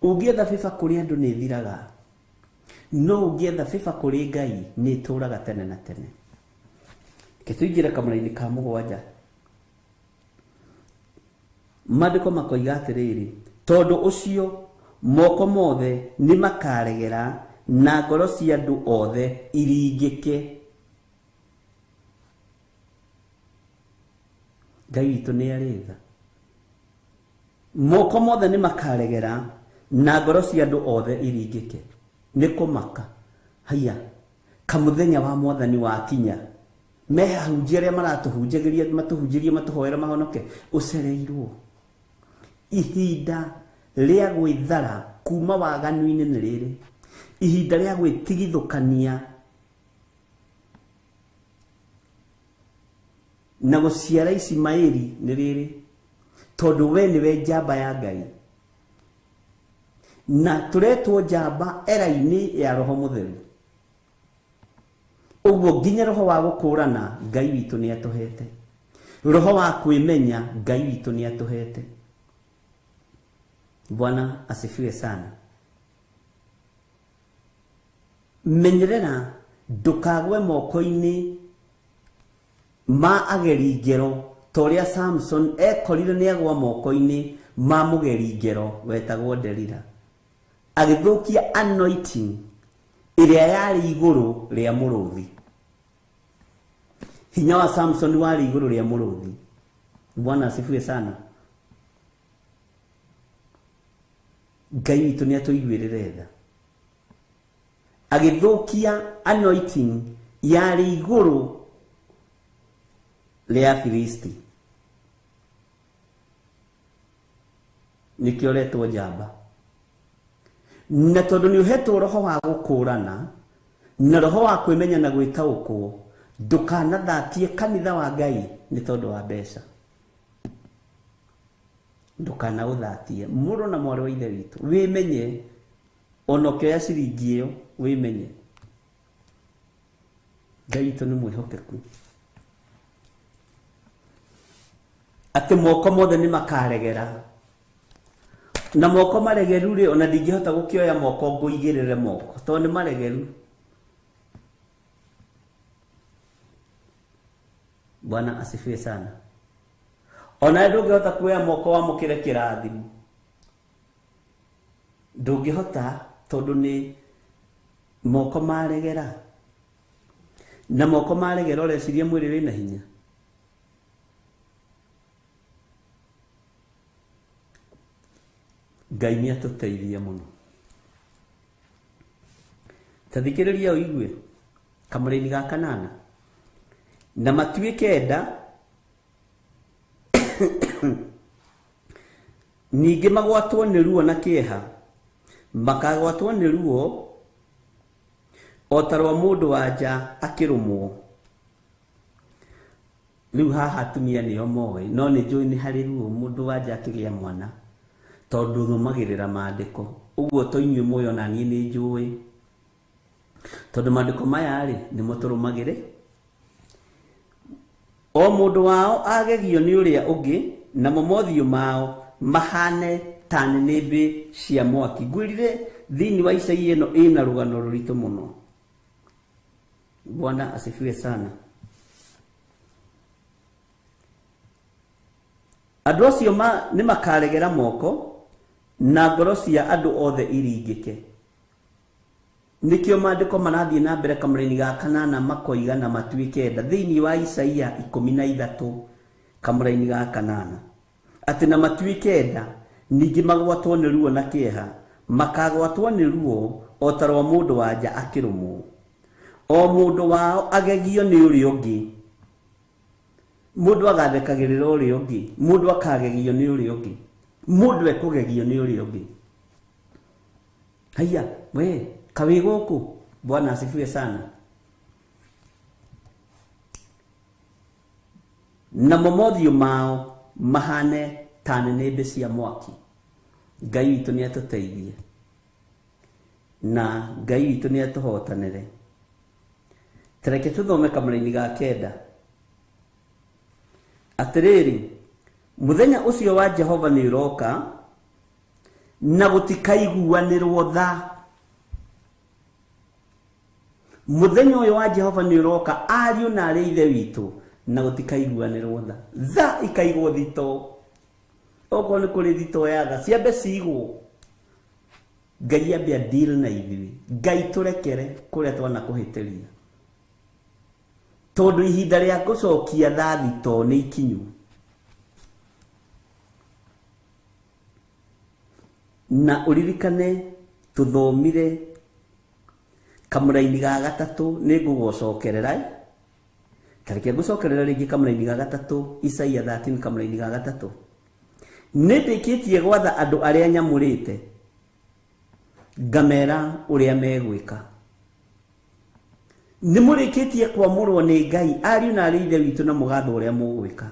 Ũngĩetha bĩba kũrĩ andũ nĩ thiraga, no ũngĩetha bĩba kũrĩ Ngai nĩ tũũraga tene na tene. Tũingĩre kamũra-inĩ ka 7. Maandĩko makoiga atĩrĩrĩ, tondũ ũcio moko mothe nĩ makaregera na ngoro cia andũ othe iringĩke. Ngai witũ nĩ arĩ tha. Moko mothe nĩ makaregera na ngoro cia andũ othe iringĩke nĩ kũmaka. Haiya, kamuthenya wa Mwathani wakinya, mehahunjia arĩa maratũhunjagĩria matũhunjĩrie matũhoere mahonoke, ũcereirwo. Ihinda rĩa gwĩthara kuma waganu-inĩ nĩ rĩrĩ. Ihinda rĩa gwĩtigithũkania na gũciara Ismaeli nĩ rĩrĩ, tondũ we nĩwe njamba ya Ngai, na tũretwo njamba era-inĩ ya Roho Mũtheru. Ũguo nginya roho wa gũkũrana Ngai witũ nĩ atũhete, roho wa kwĩmenya Ngai witũ nĩ atũhete. Bwana asifiwe sana. Menyerera ndũkagwe moko-inĩ ma ageri ngero, torĩa Samson ekorire nĩ agwa moko-inĩ ma mũgeri ngero wetagwo Delila, agĩthũkia anointing ĩrĩa yarĩ igũrũ rĩa mũrũthi. Hinya wa Samson warĩ igũrũ rĩa mũrũthi. Bwana asifiwe sana. Ngai witũ nĩ atũiguĩrĩre tha, agĩthũkia anointing yarĩ igũrũ rĩa Filisti. Nĩkĩo retwo njamba. Na tondũ nĩ ũhetwo roho wa gũkũrana na roho wa kwĩmenya na gwĩtaũkwo, ndũkanathakie kanitha wa Ngai nĩ tondũ wa mbeca. Ndũkanaũthatie. Mũrũ na mwarĩ wa ithe witũ, wĩmenye, ona ũkĩoya ciringi ĩyo wĩmenye Ngai witũ nĩ mwĩhokeku, atĩ moko mothe nĩ makaregera. Na moko maregeru rĩ, ona ndingĩhota gũkĩoya moko ngũigĩrĩre moko, tondũ nĩ maregeru. Bwana asifiwe sana. Ona ndũngĩhota kuoya moko wamũkĩre kĩrathimo, ndũngĩhota, tondũ nĩ moko maregera. Na moko maregera ũreciria mwĩrĩ wĩna hinya. Ngai nĩ atũteithie mũno. Tathikĩrĩria ũigue kamũra-inĩ ga kanana, na matuĩke nda ningĩ magwatwo nĩ ruo na kĩeha, makagwatwo nĩ ruo o ta rwa mũndũ wa nja akĩrũmwo. Rĩu haha atumia nĩo moĩ, no nĩ njũĩ nĩ harĩ ruo mũndũ wa nja akĩgĩa mwana, tondũ thomagĩrĩra maandĩko. Ũguo to inyuĩ mũĩ, ona niĩ nĩ njũĩ, tondũ maandĩko maya rĩ nĩmo tũrũmagĩrĩ. O mũndũ wao agegio nĩ ũrĩa ũngĩ, namo mothiũ mao mahane ta nĩnĩmbĩ cia mwaki. Ngwĩrire thĩinĩ wa Isaia ĩno ĩna rũgano rũritũ mũno. Bwana asifiwe sana. Andũ acio nĩ makaregera moko na ngoro cia andũ othe iringĩke. Nĩkĩo maandĩko marathiĩ na mbere kamũra-inĩ ga kanana makoiga na matuĩke nda, thĩinĩ wa Isaia 13 kamũra-inĩ ga kanana, atĩ na matuĩke nda, ningĩ magwatwo nĩ ruo na kĩeha, makagwatwo nĩ ruo o ta rwa mũndũ wa nja akĩrũmwo. O mũndũ wao agegio nĩ ũrĩa ũngĩ. Mũndũ agathekagĩrĩra ũrĩa ũngĩ, mũndũ akagegio nĩ ũrĩa ũngĩ, mũndũ ekũgegio nĩ ũrĩa ũngĩ. Haiya, we kawĩ gũkũ. Bwana asifiwe sana. Namo mothiũ mao mahane ta nĩnĩmbĩ cia mwaki. Ngai witũ nĩ atũteithie, na Ngai witũ nĩ atũhotanĩre. Tareke tũthome kamũra-inĩ ga 9. Atĩrĩrĩ, mũthenya ũcio wa Jehova nĩ ũroka, na gũtikaiguanĩrwo tha. Mũthenya ũyũ wa Jehova nĩ ũroka, ariũ na arĩ ithe witũ, na gũtikaiguanĩrwo tha. Tha ikaigwo thito. Okorwo nĩ kũrĩ thito ya tha, ciambe cigwo. Ngai ambe deal na ithuĩ. Ngai tũrekere kũrĩa twanakũhĩtĩria, tondũ ihinda rĩa gũcokia tha thito nĩ ikinyu. na uririkane tuthomire kamuraini ga gatatu nigugocokerera kareke gucokerera ringi kamuraini ga gatatu Isaia 13 kamuraini ga gatatu nindikitie gwatha andu aria nyamurite ngamera uria megwika nimurikitie kwamurwo ni Ngai ariu na arithe witu na mugatho uria mugwika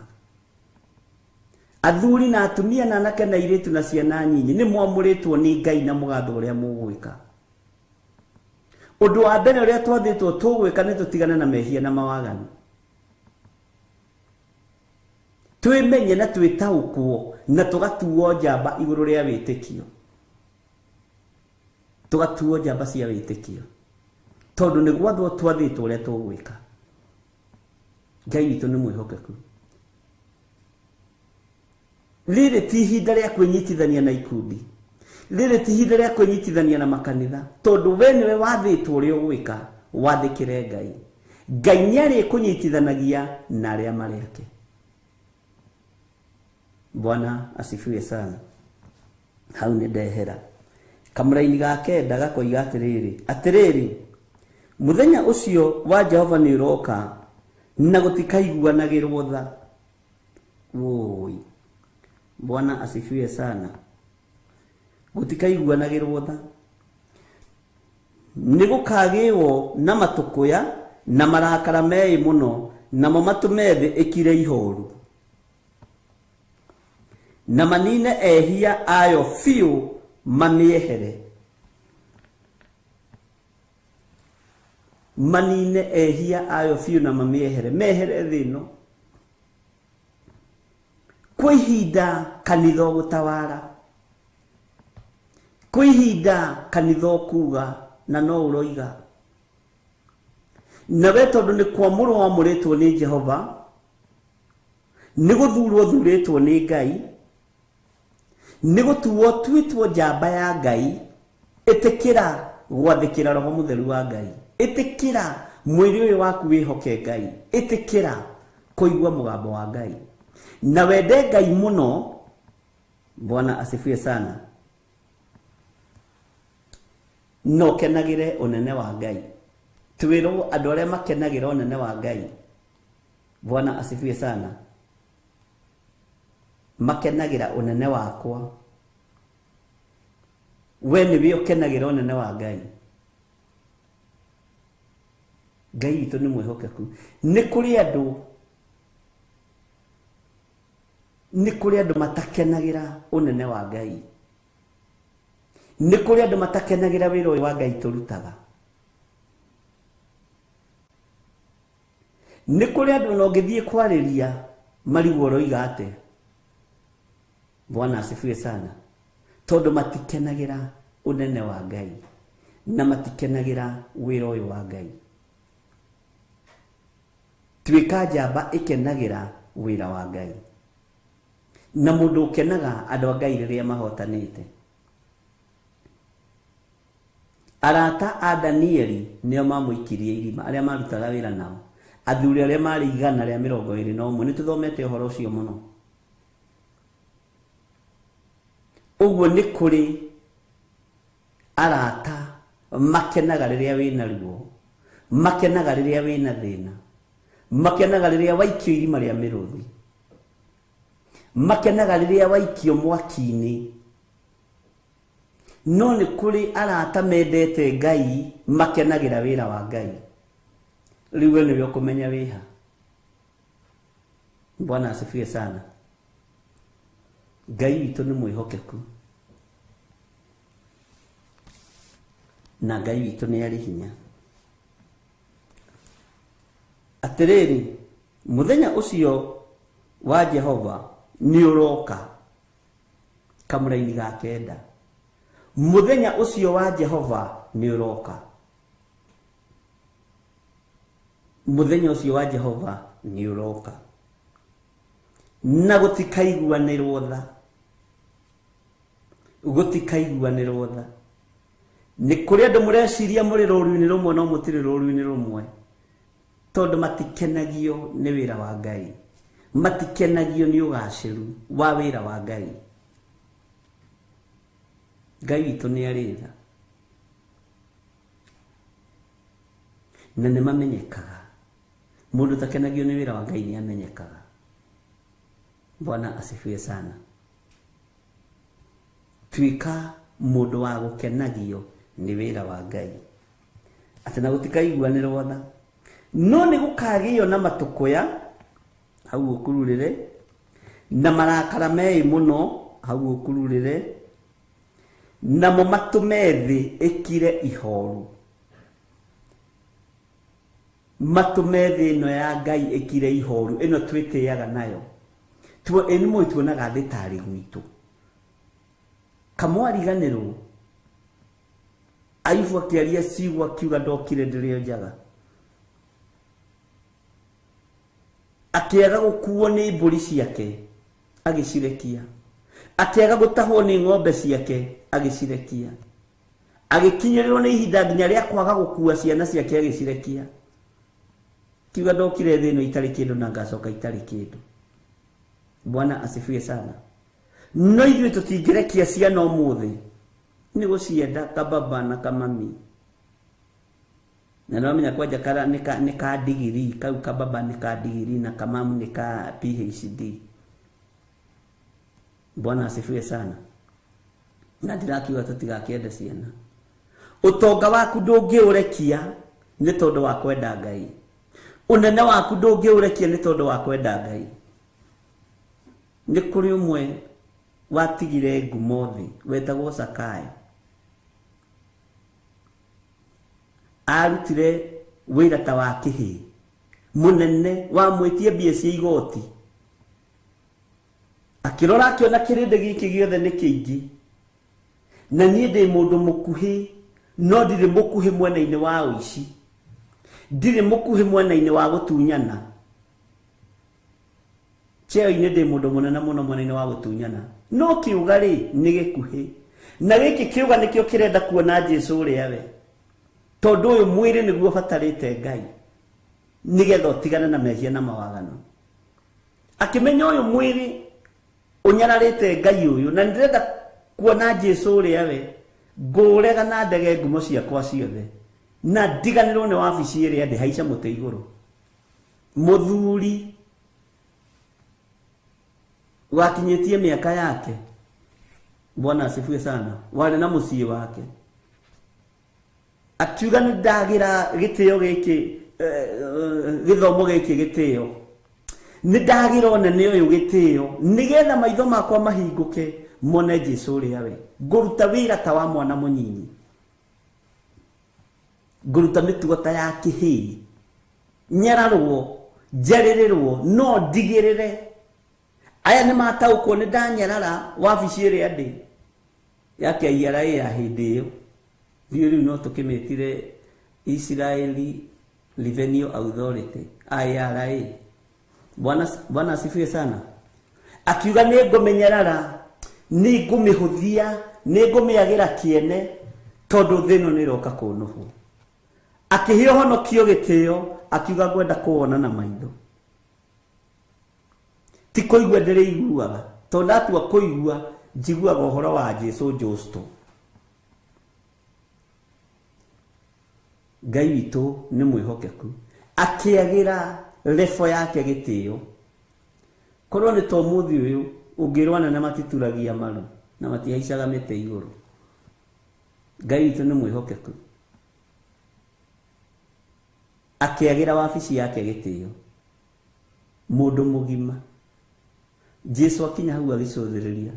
athuri na atumia na anake na iritu na ciana nyinyi ni mwamuritwo ni Ngai na mugatho uria mugwika undu wa mbere uria twathitwo tugwika ni tutigane na mehia na mawaganu twimenye na twitaukwo na tugatuo njamba iguru ria witikio tugatuo njamba cia witikio tondu ni gwathwo twathitwo uria tugwika Ngai witu ni mwihokeku riri ti ihinda ria kwinyitithania na ikundi riri ti ihinda ria kwinyitithania na makanitha tondu we niwe wathitwo uria ugwika wathikire Ngai Ngai niari kunyitithanagia na aria mari ake Bwana asifiwe sana hau ni ndehera kamuraini ga kenda gakoiga atiriri muthenya ucio wa Jehova ni uroka na gutikaiguanagirwo tha woi Bwana asifiwe sana gutikaiguanagirwo tha nigukagiwo na matukuya na marakara mei muno namo matume thi ikire ihoru na manine ehia ayo fiu mamiehere manine ehia ayo fiu na mamiehere mehere thino kwihinda kanitho gutawara kwihinda kanitho kuga na no uroiga na we tondu ni kwamurwo wamuritwo ni Jehova ni guthurwo thuritwo ni Ngai ni gutuo twitwo njamba ya Ngai itikira gwathikira roho mutheru wa Ngai itikira mwiri uyu waku wihoke Ngai itikira kuigwa mugambo wa Ngai na wende Ngai muno Bwana asifiwe sana no kenagire unene wa Ngai twirwo andu aria makenagira unene wa Ngai Bwana asifiwe sana makenagira unene wakwa we niwe ukenagira unene wa Ngai Ngai witu ni mwihokeku ni kuri andu matakenagira unene wa Ngai ni kuri andu matakenagira wira uyu wa Ngai turutaga ni kuri andu no ngithie kwariria marigwo roiga ate Bwana asifiwe sana tondu matikenagira unene wa Ngai na matikenagira wira uyu wa Ngai twika njamba ikenagira wira wa Ngai na mundu ukenaga andu a Ngai riria mahotanite arata a Danieli nio mamuikirie irima aria marutaga wira nao athuri aria mari 121 ni tuthomete uhoro ucio muno uguo ni kuri arata makenaga riria wina ruo makenaga riria wina thina makenaga riria waikio irima ria miruthi makenaga riria waikio mwaki-ini no ni kuri arata mendete Ngai makenagira wira wa Ngai riwe niwe kumenya wiha Bwana asifiwe sana Ngai witu ni mwihokeku na Ngai witu ni ari hinya atiriri muthenya ucio wa Jehova ni uroka kamuraini ga kenda muthenya ucio wa Jehova ni uroka muthenya ucio wa Jehova ni uroka na gutikaiguanirwo tha ni kuri andu mureciria muri ruru-ini rumwe no mutiri ruru-ini rumwe tondu matikenagio ni wira wa Ngai matikenagio ni ugaciru wa wira wa Ngai Ngai witũ nĩ arĩ tha na nĩ mamenyekaga. Mũndũ ũtakenagio nĩ wĩra wa Ngai nĩ amenyekaga. Bwana asifiwe sana. Tuĩka mũndũ wa gũkenagio nĩ wĩra wa Ngai, atĩ na gũtikaiguanĩrwo tha, no nĩ gũkagĩo na matũkũya hau ũkururĩre, na marakara mei mũno hau ũkururĩre, namo matũme thĩ ĩkire ihoru. Matũme thĩ ĩno ya Ngai ĩkire ihoru, ĩno twĩtĩaga nayo. Ĩni mũi tuonaga thĩ tarĩ gwitũ. Kamwariganĩrwo Ayubu akĩaria ciugo akiuga ndokire ndĩrĩ njaga, akĩaga gũkuo nĩ mbũri ciake agĩcirekia, akĩaga gũtahwo nĩ ng'ombe ciake agĩcirekia, agĩkinyĩrĩrwo nĩ ihinda nginya rĩa kwaga gũkua ciana ciake agĩcirekia, kiuga ndokire thĩ ĩno itarĩ kĩndũ na ngacoka itarĩ kĩndũ. Bwana asifiwe sana. No ithuĩ tũtingĩrekia ciana ũmũthĩ, nĩ gũcienda kababa na kamami. Na nomenya kwanja kara nĩ ka degree, kau kababa nĩ ka degree na kamamu nĩ ka PhD. Bwana asifiwe sana. Na ndirakiuga tũtigakĩenda ciana. Ũtonga waku ndũngĩũrekia nĩ tondũ wa kwenda Ngai. Ũnene waku ndũngĩũrekia nĩ tondũ wa kwenda Ngai. Nĩ kũrĩ ũmwe watigire ngumo thĩ wetagwo Zakayo. Arutire wĩra ta wa kĩhĩ mũnene, wamwĩtie mbia cia igoti, akĩrora akĩona kĩrĩndĩ gĩkĩ gĩothe nĩ kĩingĩ, na niĩ ndĩ mũndũ mũkuhĩ, no ndirĩ mũkuhĩ mwena-inĩ wa ũici, ndirĩ mũkuhĩ mwena-inĩ wa gũtunyana. Cheo-inĩ ndĩ mũndũ mũnene mũno mwena-inĩ wa gũtunyana, no kĩuga rĩ nĩ gĩkuhĩ, na gĩkĩ kĩuga nĩkĩo kĩrenda kuona Jesũ ũrĩa we, tondũ ũyũ mwĩrĩ nĩguo ũbatarĩte Ngai nĩgetha ũtigane na mehia na mawagano. Akĩmenya ũyũ mwĩrĩ ũnyararĩte Ngai ũyũ, na nĩndĩrenda kuona Jesũ ũrĩa we, ngũrega na ndege ngumo ciakwa ciothe, na ndiganĩrwo nĩ wabici ĩrĩa ndĩ, haica mũtĩ igũrũ. Mũthuri wakinyĩtie mĩaka yake, Bwana asifiwe sana, warĩ na mũciĩ wake, akiuga nĩ ndagĩra gĩtĩo gĩkĩ, gĩthomo gĩkĩ gĩtĩo, nĩ ndagĩra ũnene ũyũ gĩtĩo, nĩgetha maitho makwa mahingũke mone Jesũ ũrĩa we. Ngũruta wĩra ta wa mwana mũnyinyi, ngũruta mĩtugo ta ya kĩhĩ, nyararwo, njarĩrĩrwo, no ndigĩrĩre. Aya nĩ mataũkwo nĩ ndanyarara wabici ĩrĩa ndĩ ya KRA ya hĩndĩ ĩyo. Rĩu no tũkĩmĩtire Israeli Revenue Authority, IRA. Bwana asifiwe sana. Akiuga nĩ ngũmenyerara, nĩ ngũmĩhũthia, nĩ ngũmĩagĩra kĩene, tondũ thĩ ĩno nĩ ĩroka kũnũhwo. Akĩhe ũhonokio gĩtĩo, akiuga ngwenda kũwona na maitho. Ti kũigua ndĩrĩiguaga, tondũ ndatua kũigua njiguaga ũhoro wa Jesũ Justo. Ngai witũ nĩ mwĩhokeku, akĩagĩra lefo yake gĩtĩo. Korwo nĩ to mũthĩ ũyũ ũngĩrwo anene matituragia maru na matihaicaga mĩtĩ igũrũ. Ngai witũ nĩ mwĩhokeku, akĩagĩra wabici yake gĩtĩo. Mũndũ mũgima, Jesũ akinya hau agĩcũthĩrĩria,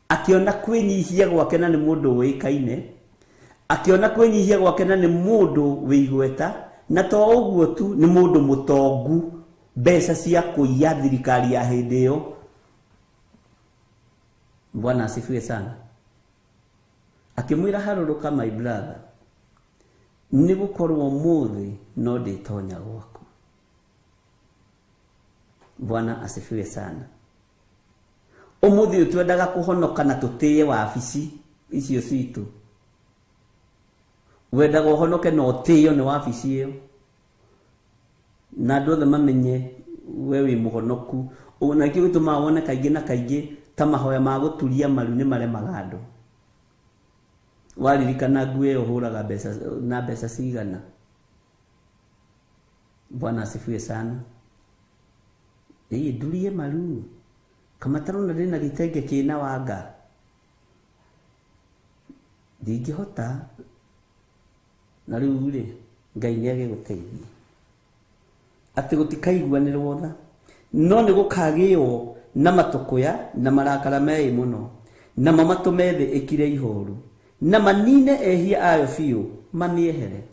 akiona kwĩnyihia gwake na nĩ mũndũ ũĩkaine, akiona kwĩnyihia gwake na nĩ mũndũ wĩ igweta, na to ũguo tu nĩ mũndũ mũtongu, mbeca cia kũiya thirikari ya hĩndĩ ĩyo. Bwana asifiwe sana. Akĩmwĩra harũrũka my brother, nĩ gũkorwo mũthĩ no ndĩtonya gwaku. Bwana asifiwe sana. Ũmũthĩ twendaga kũhonoka na tũtĩye wabici icio citũ. Wendaga ũhonoke na ũtĩyo nĩ wabici ĩyo, na andũ othe mamenye we wĩ mũhonoku. Na kĩo gĩtũmaga wone kaingĩ na kaingĩ ta mahoya ma guturia maru ni maremaga andu. Waririkana ngui uhuraga mbeca cigana. Bwana asifiwe sana. Ndurie maru. Kama tarona ndina gitenge kina wanga. Ndingihota na riu ri Ngai ni agiguteithia. Ati gutikaiguanirwo tha. No ni gukagio na matukuya na marakara mei muno. Na mamatume thi ikire ihoru. Na manine ehia ayo fiu maniehere.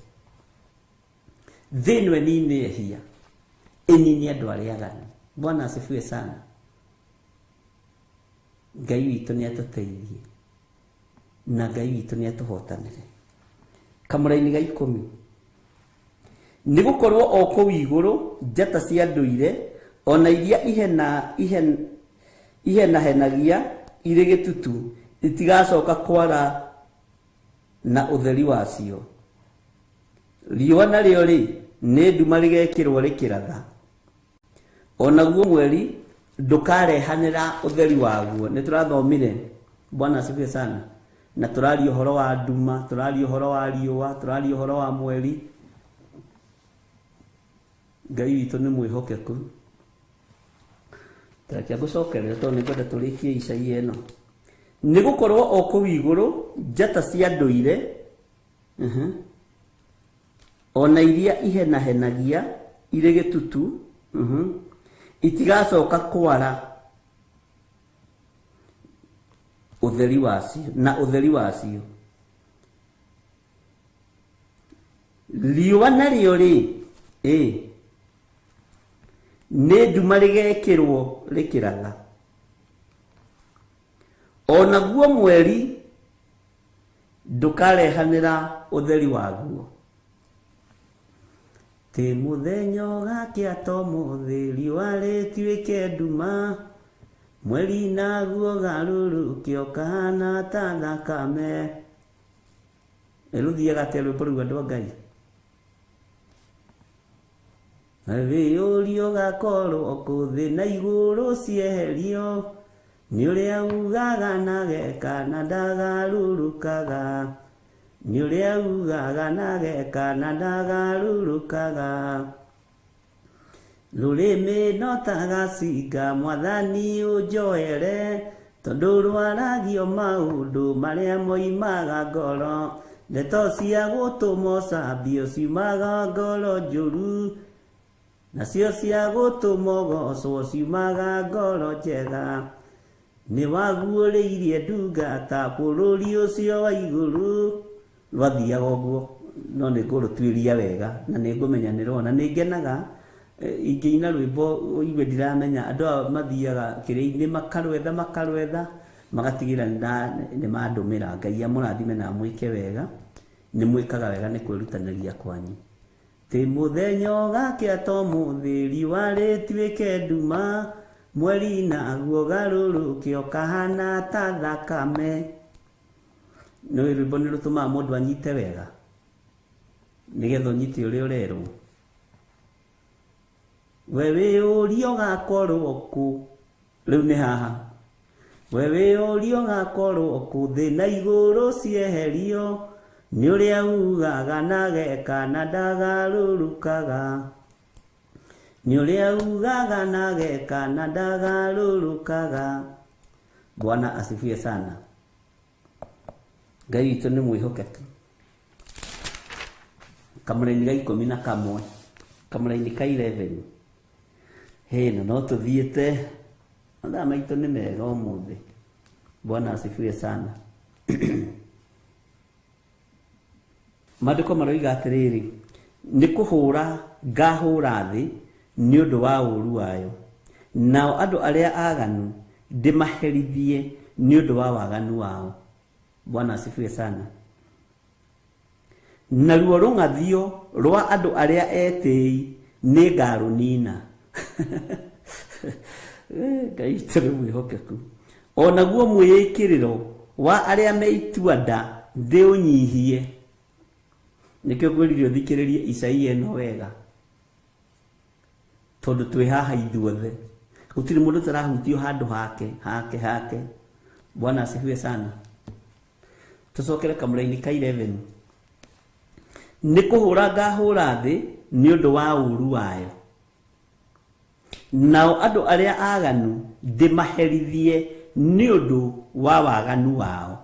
Thinwe nine ehia. Enini andu aria aganu. Bwana asifiwe sana. Ngai witu ni atuteithie. Na Ngai witu ni atuhotanire. Kamuraini ga 10. Nigukorwo oko iguru njata cia nduire ona iria ihenagia ire gitutu itigacoka kwara na utheri wacio. Riũa narĩo rĩ nĩ nduma rigekirwo rikiratha. Ona guo mweri ndukarehanira utheri waguo. Nĩ turathomire. Bwana asifiwe sana. Na turaria uhoro wa nduma, turaria uhoro wa riũa, turaria uhoro wa mweri. Ngai witu ni mwihokeku. Tarakia gucokerera to ni kwenda turikie Isaia eno. Nigukorwo oko iguru njata cia nduire ona iria ihenagia ire gitutu itigacoka kwara utheri wacio na utheri wacio. Riũa narĩo rĩ nĩ nduma rigekirwo rikiratha. Ona guo mweri ndukarehanira utheri waguo. Ti muthenya ugakia to muthi riũa rĩtuĩke nduma. Mweri naguo garurukio kana ta thakame. Eluthiaga te rwĩmbo rũu andũ a Ngai. Wĩyũrio gakorwo kũthĩ na igũrũ cieherio. Nĩ ũrĩa ugaga na geka na ndagarurũkaga. Nĩ ũrĩa ugaga na geka na ndagarurũkaga. Rũrĩmĩ no ta gacinga Mwathani ũnjoere. Tondũ rwaragio maũndũ marĩa moimaga ngoro. Ndeto cia gũtũma ũcambio ciumaga ngoro njũru. Nacio cia gũtũma ũgocwo ciumaga ngoro njega. Nĩ waguũrĩirie ndungata bũrũri ũcio wa igũrũ. Rwathiaga ũguo no nĩ ngũrũtuĩria wega na nĩ ngũmenyanĩrwo na nĩ ngenaga. Ingĩina rwĩmbo igue ndiramenya andũ a mathiaga kĩrĩa-inĩ makarwetha magatigira nĩ mandũmĩra. Ngai amũrathime na mwĩke wega. Nĩ mwĩkaga wega nĩ kwĩrutanĩria kwanyu. Ti muthenya ũgakia to muthi riũa rĩtuĩke nduma. Mweri naguo garũrũkio kahana ta thakame. No rwĩmbo nĩ rũtũmaga mũndũ anyite wega nĩgetha ũnyite ũrĩa ũrerwo. We wĩyũrio gakorwo kũ. Rĩu nĩ haha. We wĩyũrio gakorwo kũ thĩ na igũrũ cieherio. Nĩ ũrĩa ugaga na geka na ndagarũrũkaga. Nĩ ũrĩa ugaga na geka na ndagarũrũkaga. Bwana asifiwe sana. Ngai witũ nĩ mwĩhokeku. Kamũraini ga 11. Kamũraini ka 11. Hena no tũthiĩte. Mathaa maitũ nĩ mega ũmũthĩ. Bwana asifiwe sana. Maandĩko maroiga atĩrĩrĩ. Nĩ kũhũra ngahũra thĩ nĩ ũndũ wa ũũru wayo. Nao andũ arĩa aganu ndĩmaherithie nĩ ũndũ wa waganu wao. Bwana asifiwe sana. Naruo rũng'athio rwa andũ arĩa etĩi nĩ ngarũnina. Ngai tũrĩ mwĩhokeku. Ona guo mwĩĩkĩrĩro wa arĩa meitua nda ndĩũnyihie. Nĩkĩo ngwĩrire ũthikĩrĩrie Isaia ĩno wega. Tondũ twĩ haha ithuothe. Gutiri mundu tarahutio handu hake. Bwana asifiwe sana. Tusokere kamuraini ka 11. Nikuhura ngahura thi ni undu wa uru wayo. Nao andu aria aganu ndimaherithie ni undu wa waganu wao.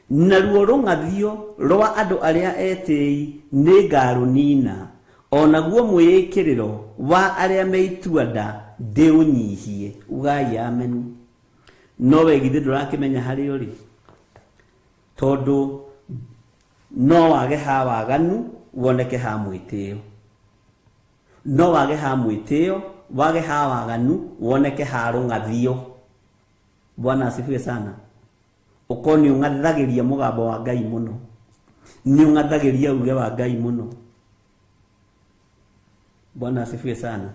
Naruo rungathio rwa andu aria etei ni ngarunina, onaguo mwikiriro wa aria meituanda ndiunyihie. Ugai amen. No wegithe ndurakimenya hari uri, tondu no wage ha waganu woneke ha mwitio. No wage ha mwitio, wage ha waganu woneke ha rungathio. Bwana asifiwe sana. Ukoni ungathagiria mugambo wa Ngai muno, ni ungathagiria uge wa Ngai muno. Bwana asifiwe sana.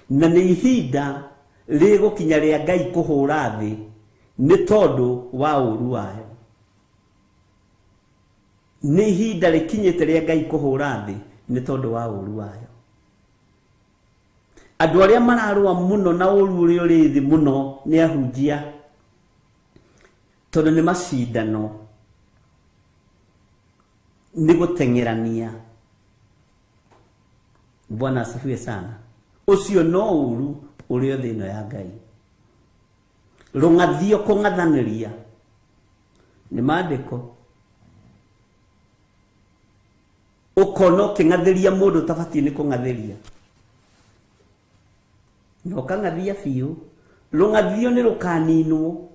Na ni ihinda rigukinya ria Ngai kuhura thi ni tondu wa uru wayo. Ni ihinda rikinyite ria Ngai kuhura thi ni tondu wa uru wayo. Andu aria mararua muno na uru uria uri thi muno ni ahunjia, tondu ni macindano, ni gutengerania. Bwana asifiwe sana. Ucio no uru uri thino ya Ngai. Rungathio kungathaniria ni maandiko. Ukono kingathiria mundu tabati ni kungathiria. No kangathia fiu. Rungathio ni rukaninwo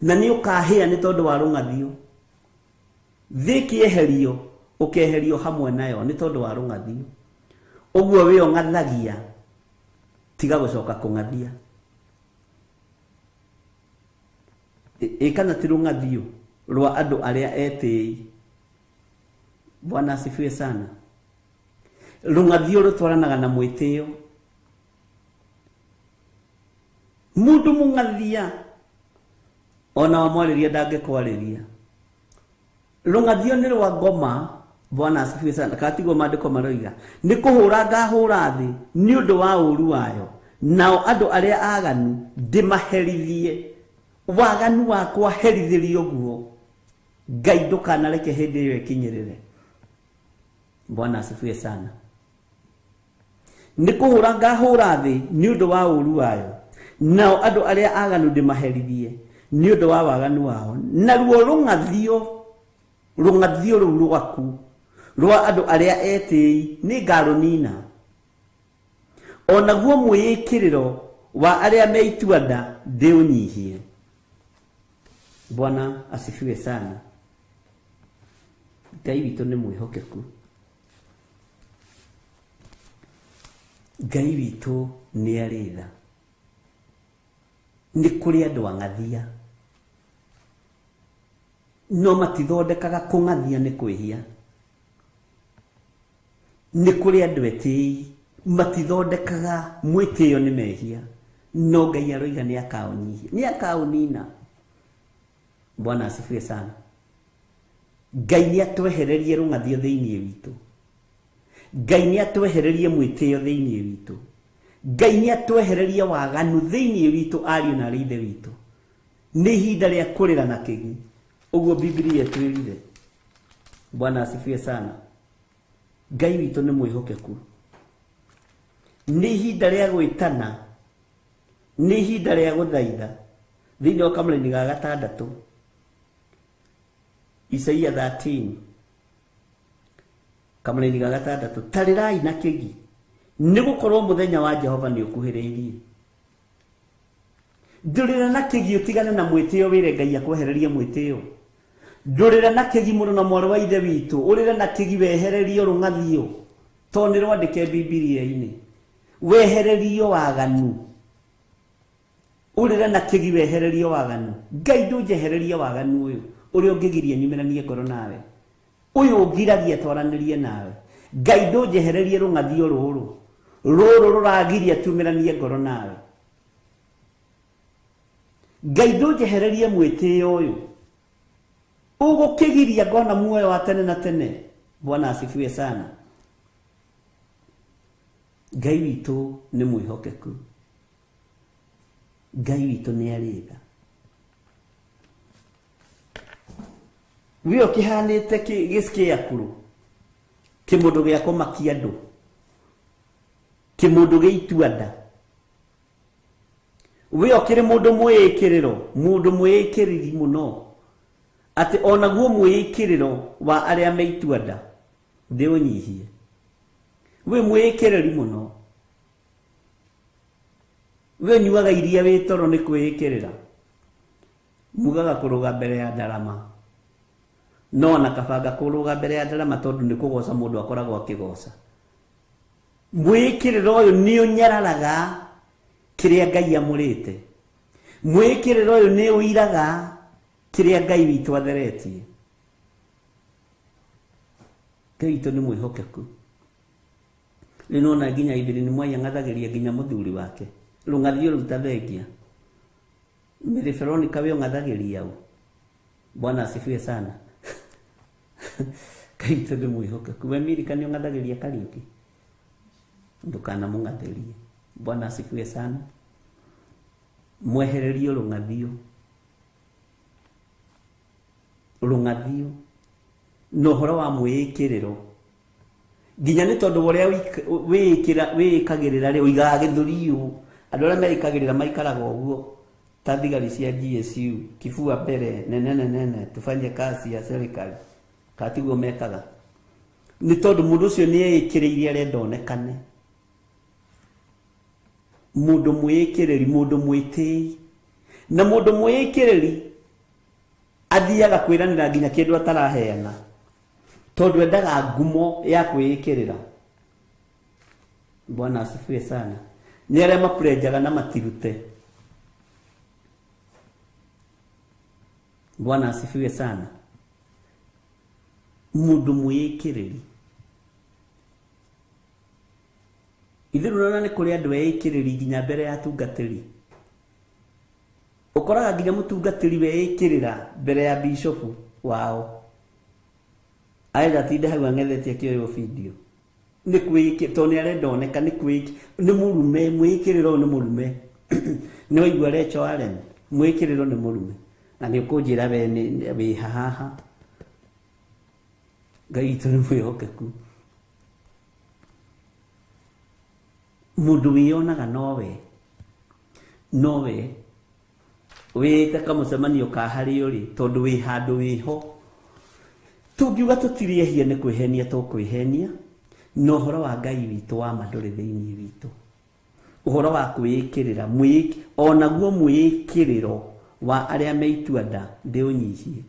na ni ukahia ni tondu wa rungathio. Thiki eherio ukeherio hamwe nayo ni tondu wa rungathio. Uguo we ongathagia tiga gucoka kungathia. Kana tirungathio rwa andu aria etei. Bwana asifiwe sana. Rungathio rutwaranaga na mwitio. Mundu mungathia ona wamwariria ndangikwariria. Rungathio ni rwa ngoma. Bwana asifiwe sana. Katigo maandiko maroiga ni kuhura ngahura thi ni undu wa uru wayo, nao andu aria aganu ndimaherithie. Waganu wakwa herithirio guo. Ngai ndukanareke hindi iyo ikinyirire. Bwana asifiwe sana. Ni kuhura ngahura thi ni undu wa uru wayo, nao andu aria aganu ndimaherithie ni undu wa waganu wao. Naruo rungathio ruu rwaku rwa andu aria etei ni ngarunina, onaguo mwikiriro wa aria meituanda ndiunyihie. Bwana asifiwe sana. Ngai witu ni mwihokeku. Ngai witu ni aritha. Ni kuri andu angathia no matithondekaga kungathia ni kwihia. Ni kuri andu etei matithondekaga mwitio ni mehia, no Ngai aroiga ni akaonyihia, ni akaunina. Bwana asifiwe sana. Ngai ni atwehererie rungathio thiini witu. Ngai ni atwehererie mwitio thiini witu. Ngai ni atwehererie waganu thiini witu ariu na rithe witu. Ni ihinda ria kurira na kigi. Uguo Biblia twirire. Bwana asifiwe sana. Ngai witu ni mwihokeku. Ni ihinda ria gwitana, ni ihinda ria guthaitha. Thiini wa kamũra-inĩ ga 6 Isaia 13 kamũra-inĩ ga 6, tarirai na kigi ni gukorwo muthenya wa Jehova ni ukuhiriirie. Ndurira na kigi utigane na mwitio wire Ngai akwehererie mwitio. Ndurira na kigi muno na mwarĩ wa ithe witu, urire na kigi wehererio rungathio, to ni rwandike Biblia-ini. Wehererio waganu, urire na kigi wehererio waganu. Ngai ndunjehererie waganu uyu uri ungigirie nyumiranie ngoro nawe, uyu ungiragie twaranirie nawe. Ngai ndunjehererie rungathio ruru ruragiria tumiranie ngoro nawe. Ngai ndunjehererie mwitio uyu ugukigiria ngona muoyo wa tene na tene. Bwana asifiwe sana. Ngai witu ni mwihokeku. Ngai witũ nĩ arĩtha. We ũkĩhanĩte gĩkĩakũrũ, kĩmũndũ gĩa kũmakia andũ, kĩmũndũ gĩituanda. We ũkĩrĩ mũndũ mwĩĩkĩrĩro, mũndũ mwĩĩkĩrĩri mũno, atĩ onaguo mwĩĩkĩrĩro wa arĩa meituanda ndĩũnyihie. We mwĩĩkĩrĩri mũno. We nyuaga iria wĩ toro nĩ kwĩĩkĩrĩra. Mugaga kũrũga mbere ya ndarama. No na kabanga kũrũga mbere ya ndarama tondũ nĩ kũgoca mũndũ akoragwo akĩgoca. Mwĩĩkĩrĩro ũyũ nĩ ũnyararaga kĩrĩa Ngai amũrĩte. Mwĩĩkĩrĩro ũyũ nĩ ũiraga kĩrĩa Ngai witũ atheretie. Ngai witũ nĩ mwĩhokeku. Rĩu nona nginya Evelyn Mwai ang'athagĩria nginya mũthuri wake. Rũng'athio ruta thengia. Mary Veronica we ung'athagĩria u. Bwana asifiwe sana. Ngai witũ nĩ mwĩhokeku. We Milika nĩ ung'athagĩria Kariuki. Ndukana mũng'athĩrie. Bwana asifiwe sana. Mwehererio rũng'athio. Rũng'athio. No ũhoro wa mwĩĩkĩrĩro. Nginya nĩ tondũ ũrĩa wĩĩkagĩrĩra rĩ ũigaga gĩthũri ũũ. Andũ arĩa meĩkagĩrĩra maikaraga ũguo ta thigari cia GSU, kifua mbere, nene, tufanye kazi ya serikali. Katiguo mekaga. Nĩ tondũ mũndũ ũcio nĩ eĩkĩrĩire arenda onekane. Mũndũ mwĩĩkĩrĩri, mũndũ mwĩtĩi. Na mũndũ mwĩĩkĩrĩri athiaga kwĩranĩra nginya kĩndũ ataraheana. Tondũ endaga ngumo ya kwĩĩkĩrĩra. Bwana asifiwe sana. Nĩ arĩa mapurenjaga na matirute. Bwana asifiwe sana. Mũndũ mwĩĩkĩrĩri. Ithuĩ rũrona nĩ kũrĩ andũ eĩkĩrĩri nginya mbere ya tungatĩri. Ũkoraga nginya mũtungatĩri weĩkĩrĩra mbere ya bishopu wao. Aenda tinde hau ang'ethetie kĩoyo video. Nĩ kwĩĩkĩrĩra tondũ nĩ arenda oneka nĩ kwĩĩkĩrĩra. Nĩ mũrume, mwĩĩkĩrĩro nĩ mũrume. Nĩ waigua Rachel Allen, mwĩĩkĩrĩro nĩ mũrume. Na nĩ ũkũnjĩra we wĩ haha. Ngai witũ nĩ mwĩhokeku. Mũndũ wĩyonaga nowe wĩte kamũcemanio ka harĩa ũrĩ tondũ wĩ handũ wĩho. Tũngiuga tũtirĩehia nĩ kwĩhenia tũkwĩhenia. No ũhoro wa Ngai witũ wa ma ndũrĩ thĩinĩ witũ. Ũhoro wa kwĩĩkĩrĩra, onaguo mwĩĩkĩrĩro wa arĩa meituanda ndĩũnyihie.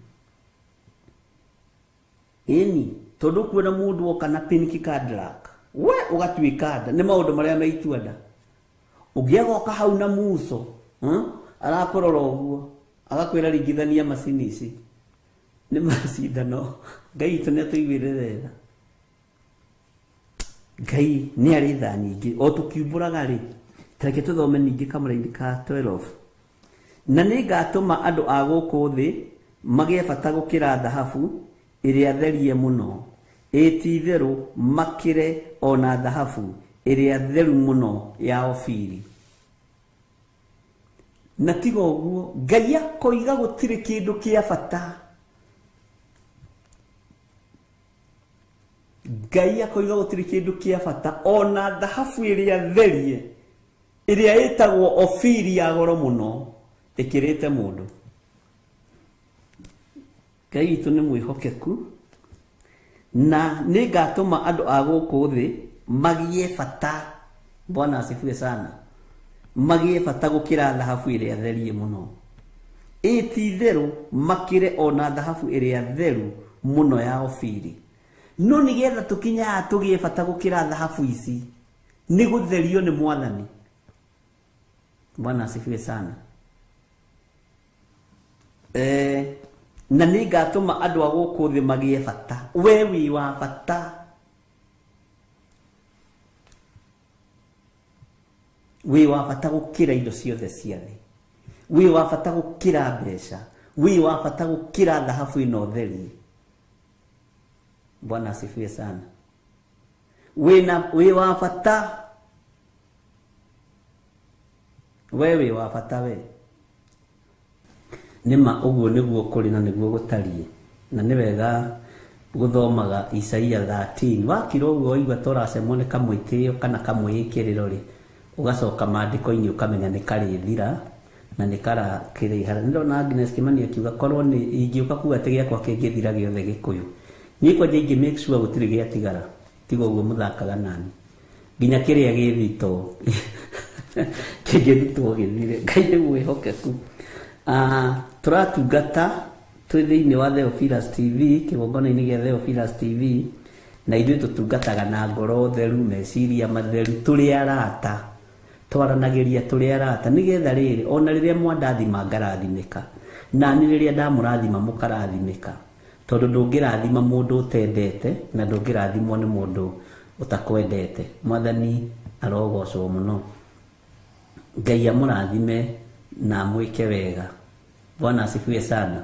Ĩni tondũ kuona mũndũ oka na pink card rack, we ũgatuĩka nda. Nĩ maũndũ marĩa meituanda. Ũngĩagoka hau na muso arakũrora ũguo agakwĩra ringithania macini ici nĩ macindano. Ngai witũ nĩ atũiguĩre tha. Ngai nĩ arĩ tha nyingĩ. O tũkiumbũraga rĩ, tareke tũthome ningĩ kamũra-inĩ ka 12. Na nĩ ngatũma andũ a gũkũ thĩ magĩe bata gũkĩra thahabu ĩrĩa therie mũno, ĩti-itherũ makĩre ona thahabu ĩrĩa theru mũno ya Ofiri. Na tiga ũguo, Ngai akoiga gũtirĩ kĩndũ kĩa bata. Ngai akoiga gũtirĩ kĩndũ kĩa bata ona thahabu ĩrĩa therie ĩrĩa ĩtagwo Ofiri ya goro mũno ĩkĩrĩte mũndũ. Ngai witũ nĩ mwĩhokeku. Na nĩ ngatũma andũ a gũkũ thĩ magĩe bata. Bwana asifiwe sana. Magĩe bata gũkĩra thahabu ĩrĩa therie mũno, ĩti-itherũ makĩre ona thahabu ĩrĩa theru mũno ya Ofiri. No nĩgetha tũkinyaga tũgĩe bata gũkĩra thahabu ici nĩ gũtherio nĩ Mwathani. Bwana asifiwe sana. Na nĩ ngatũma andũ a gũkũ thĩ magĩe bata. We wĩ wa bata. Wĩ wa bata gũkĩra indo ciothe cia thĩ. Wĩ wa bata gũkĩra mbeca. Wĩ wa bata gũkĩra thahabu ĩno therie. Bwana asifiwe sana. Wĩ wa bata wewe wa bata we nima uguo niguo kuri na niguo gutarie na ni wega guthomaga Isaia 13 wakiro uguo igwa toracemwo ni kamwitio kana kamwikiriro ri ugacoka maandiko-ini ukamenya ni kari thira na ni kara kirihara ndona Agnes Kimani akiuga korwo ni ingiuka kuga ati giakwa kingithira giothe Gikuyu niko jingi make sure gutiri giatigara tigo uguo muthakaga nani nginya kiria githito kigithito githire Ngai ni mwihokeku turatungata twi thiini wa Theophilus TV kigongona-ini gia Theophilus TV na ithuĩ tutungataga na ngoro theru meciria matheru turi arata twaranagiria turi arata nigetha riri ona riria mwandathima ngarathimika na ni riria ndamurathima mukarathimika tondu ndungirathima mundu utendete na ndungirathimwo ni mundu utakwendete mwathani arogocwo muno Ngai amurathime na mwike wega Bwana asifiwe sana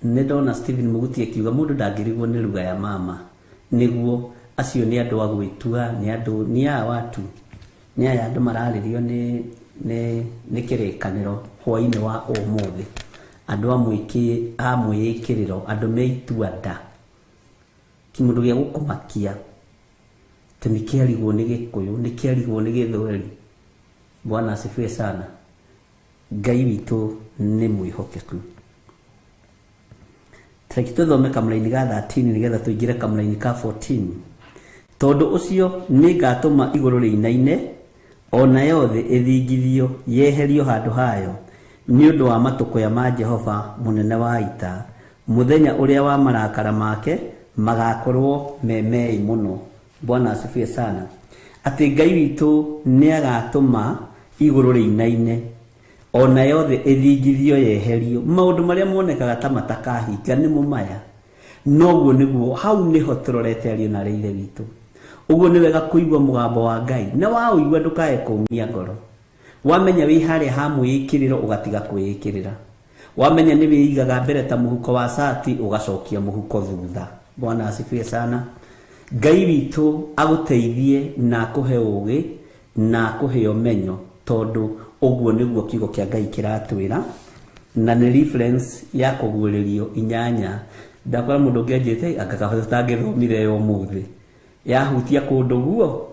ndona Stephen Muguti akiuga mundu ndangirigwo ni ruga ya mama niguo acio ni andu agwitua ni andu ni a watu ni aya andu mararirio ni kirikaniro hwaini wa umuthi andu amwikiriro andu meitua nda kimundu gia gukumakia tenikiarigwo ni Gikuyu nikiarigwo ni Githweri Bwana asifiwe sana Ngai witu ni mwihokeku Tuthome kamulaini ga 13 nigetha tuingire kamulaini ka 14 tondu ucio ni ngatuma iguru riinaine ona yothe ithingithio yeherio handu hayo ni undu wa matuko ya ma Jehova munene wa ita muthenya uria wa marakara make magakorwo memei muno Bwana asifiwe sana ati Ngai witu ni agatuma iguru riinaine ona yothe ithingithio yeherio maundu maria monekaga ta matakahinga ni mumaya noguo niguo hau niho turorete ario na reithe witu uguo ni wega kuigwa mugambo wa Ngai na waigwa ndukae kumia ngoro wamenya wi haria hamwikiriro ugatiga kwikirira wamenya ni wiigaga mbere ta muhuko wa sati ugacokia muhuko thutha Bwana asifiwe sana Ngai witu aguteithie na kuhe ugi na kuhe omenyo tondu uguo niguo kiugo kia Ngai kiratwira na ni reference ya kuguririo inyanya ndakora mundu ngenjete akakahota ngithomire yo muthi yahutia kundu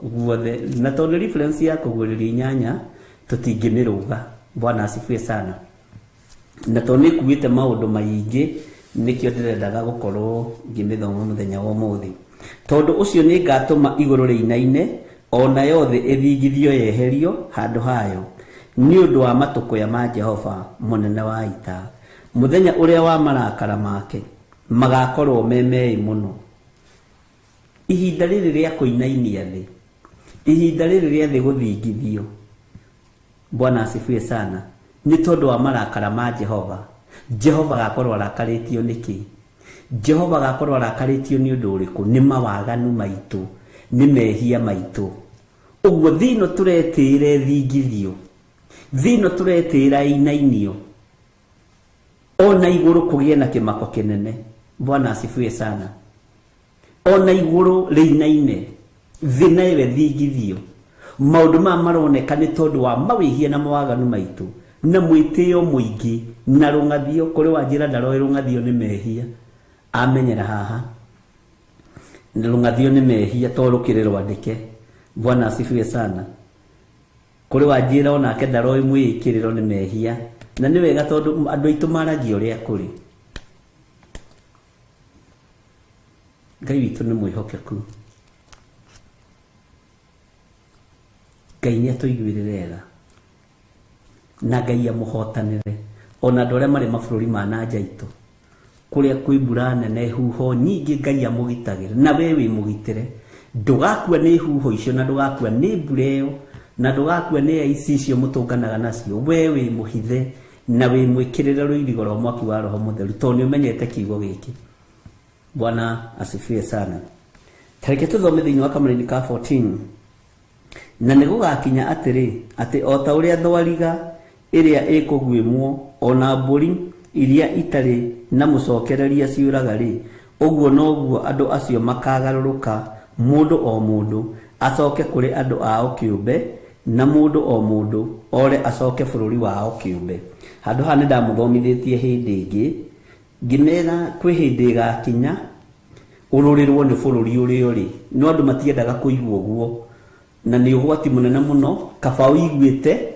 guothe na tondu reference ya kuguririo inyanya tutingimiruga Bwana asifiwe sana na tondu nikuite maundu maingi nikio ndirendaga gukorwo ngimithoma muthenya wa muthi tondu ucio ni ngatuma iguru riinaine ona yothe ithingithio yeherio handu hayo ni undu wa matuko ya ma Jehova munene wa ita muthenya uria wa marakara make magakorwo memei muno ihinda riri ria kuinainia thi ihinda riri ria thi guthingithio Bwana asifiwe sana ni tondu wa marakara ma Jehova gakorwo arakaritio niki Jehova gakorwo arakaritio ni undu uriku ni mawaganu maitu ni mehia maitu uguo thino turetire thingithio thino turetira inainio ona iguru kugie na kimako kinene Bwana asifiwe sana ona iguru riinaine thina iwe thingithio maundu ma maroneka ni tondu wa mawihia na mawaganu maitu na mwitio muingi na rungathio kuri wanjira ndaroi rungathio ni mehia amenyera haha na rungathio ni mehia torukiriro andike Bwana asifiwe sana kuri wanjira ona ke ndaroi mwikiriro ni mehia na ni wega tondu andu aitu maragio ria kuri Ngai witu ni mwihokeku Ngai ni atuiguirire wega na Ngai amuhotanire ona andu aria mari mabururi ma nanja itu kuria kwi mbura nene huho nyingi Ngai amugitagire na we wi mugitire ndugakua ni huho icio na ndugakua ni mbura iyo na ndugakua ni aici icio mutunganaga nacio we wi muhithe na wi mwikirire ruirigo rwa mwaki wa roho mutheru tondu umenyete kiugo giki Bwana asifiwe sana tareke tuthome thiini wa kamulaini ka 14 na nigugakinya atiri ati ota uria thwariga iria ikugwimwo ona mburi iria itari na mucokereria ciuraga ri uguo noguo andu acio makagaruruka mundu o mundu acoke kuri andu ao kiumbe na mundu o mundu ore acoke bururi wao kiumbe. Handu ha nindamuthomithĩtie hindi ĩngĩ ngimera kwĩ hindi gakinya ururirwo ni bururi uri uri no andu matiendaga kuigwa uguo na ni ugwati munene muno kaba uiguite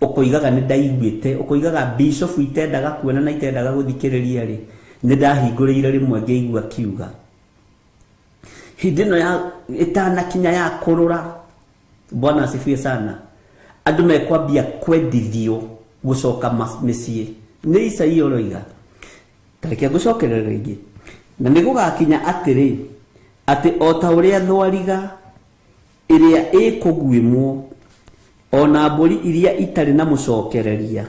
ukoigaga ni ndaiguite ukoigaga bishop itendaga kuona na itendaga guthikiriria ri ni ndahingũrĩire rimwe ngĩigua kiuga hindi no ya itanakinya ya kurura. Bwana asifiwe sana. Andu mekwambia kwendithio gucoka mĩciĩ nĩ Isaia ũroiga tareke gucokerera rĩngĩ na nĩ gũgakinya atĩrĩ atĩ o ta ũrĩa thwariga ĩrĩa ĩkũguĩmwo ona mbũri iria itarĩ na mũcokereria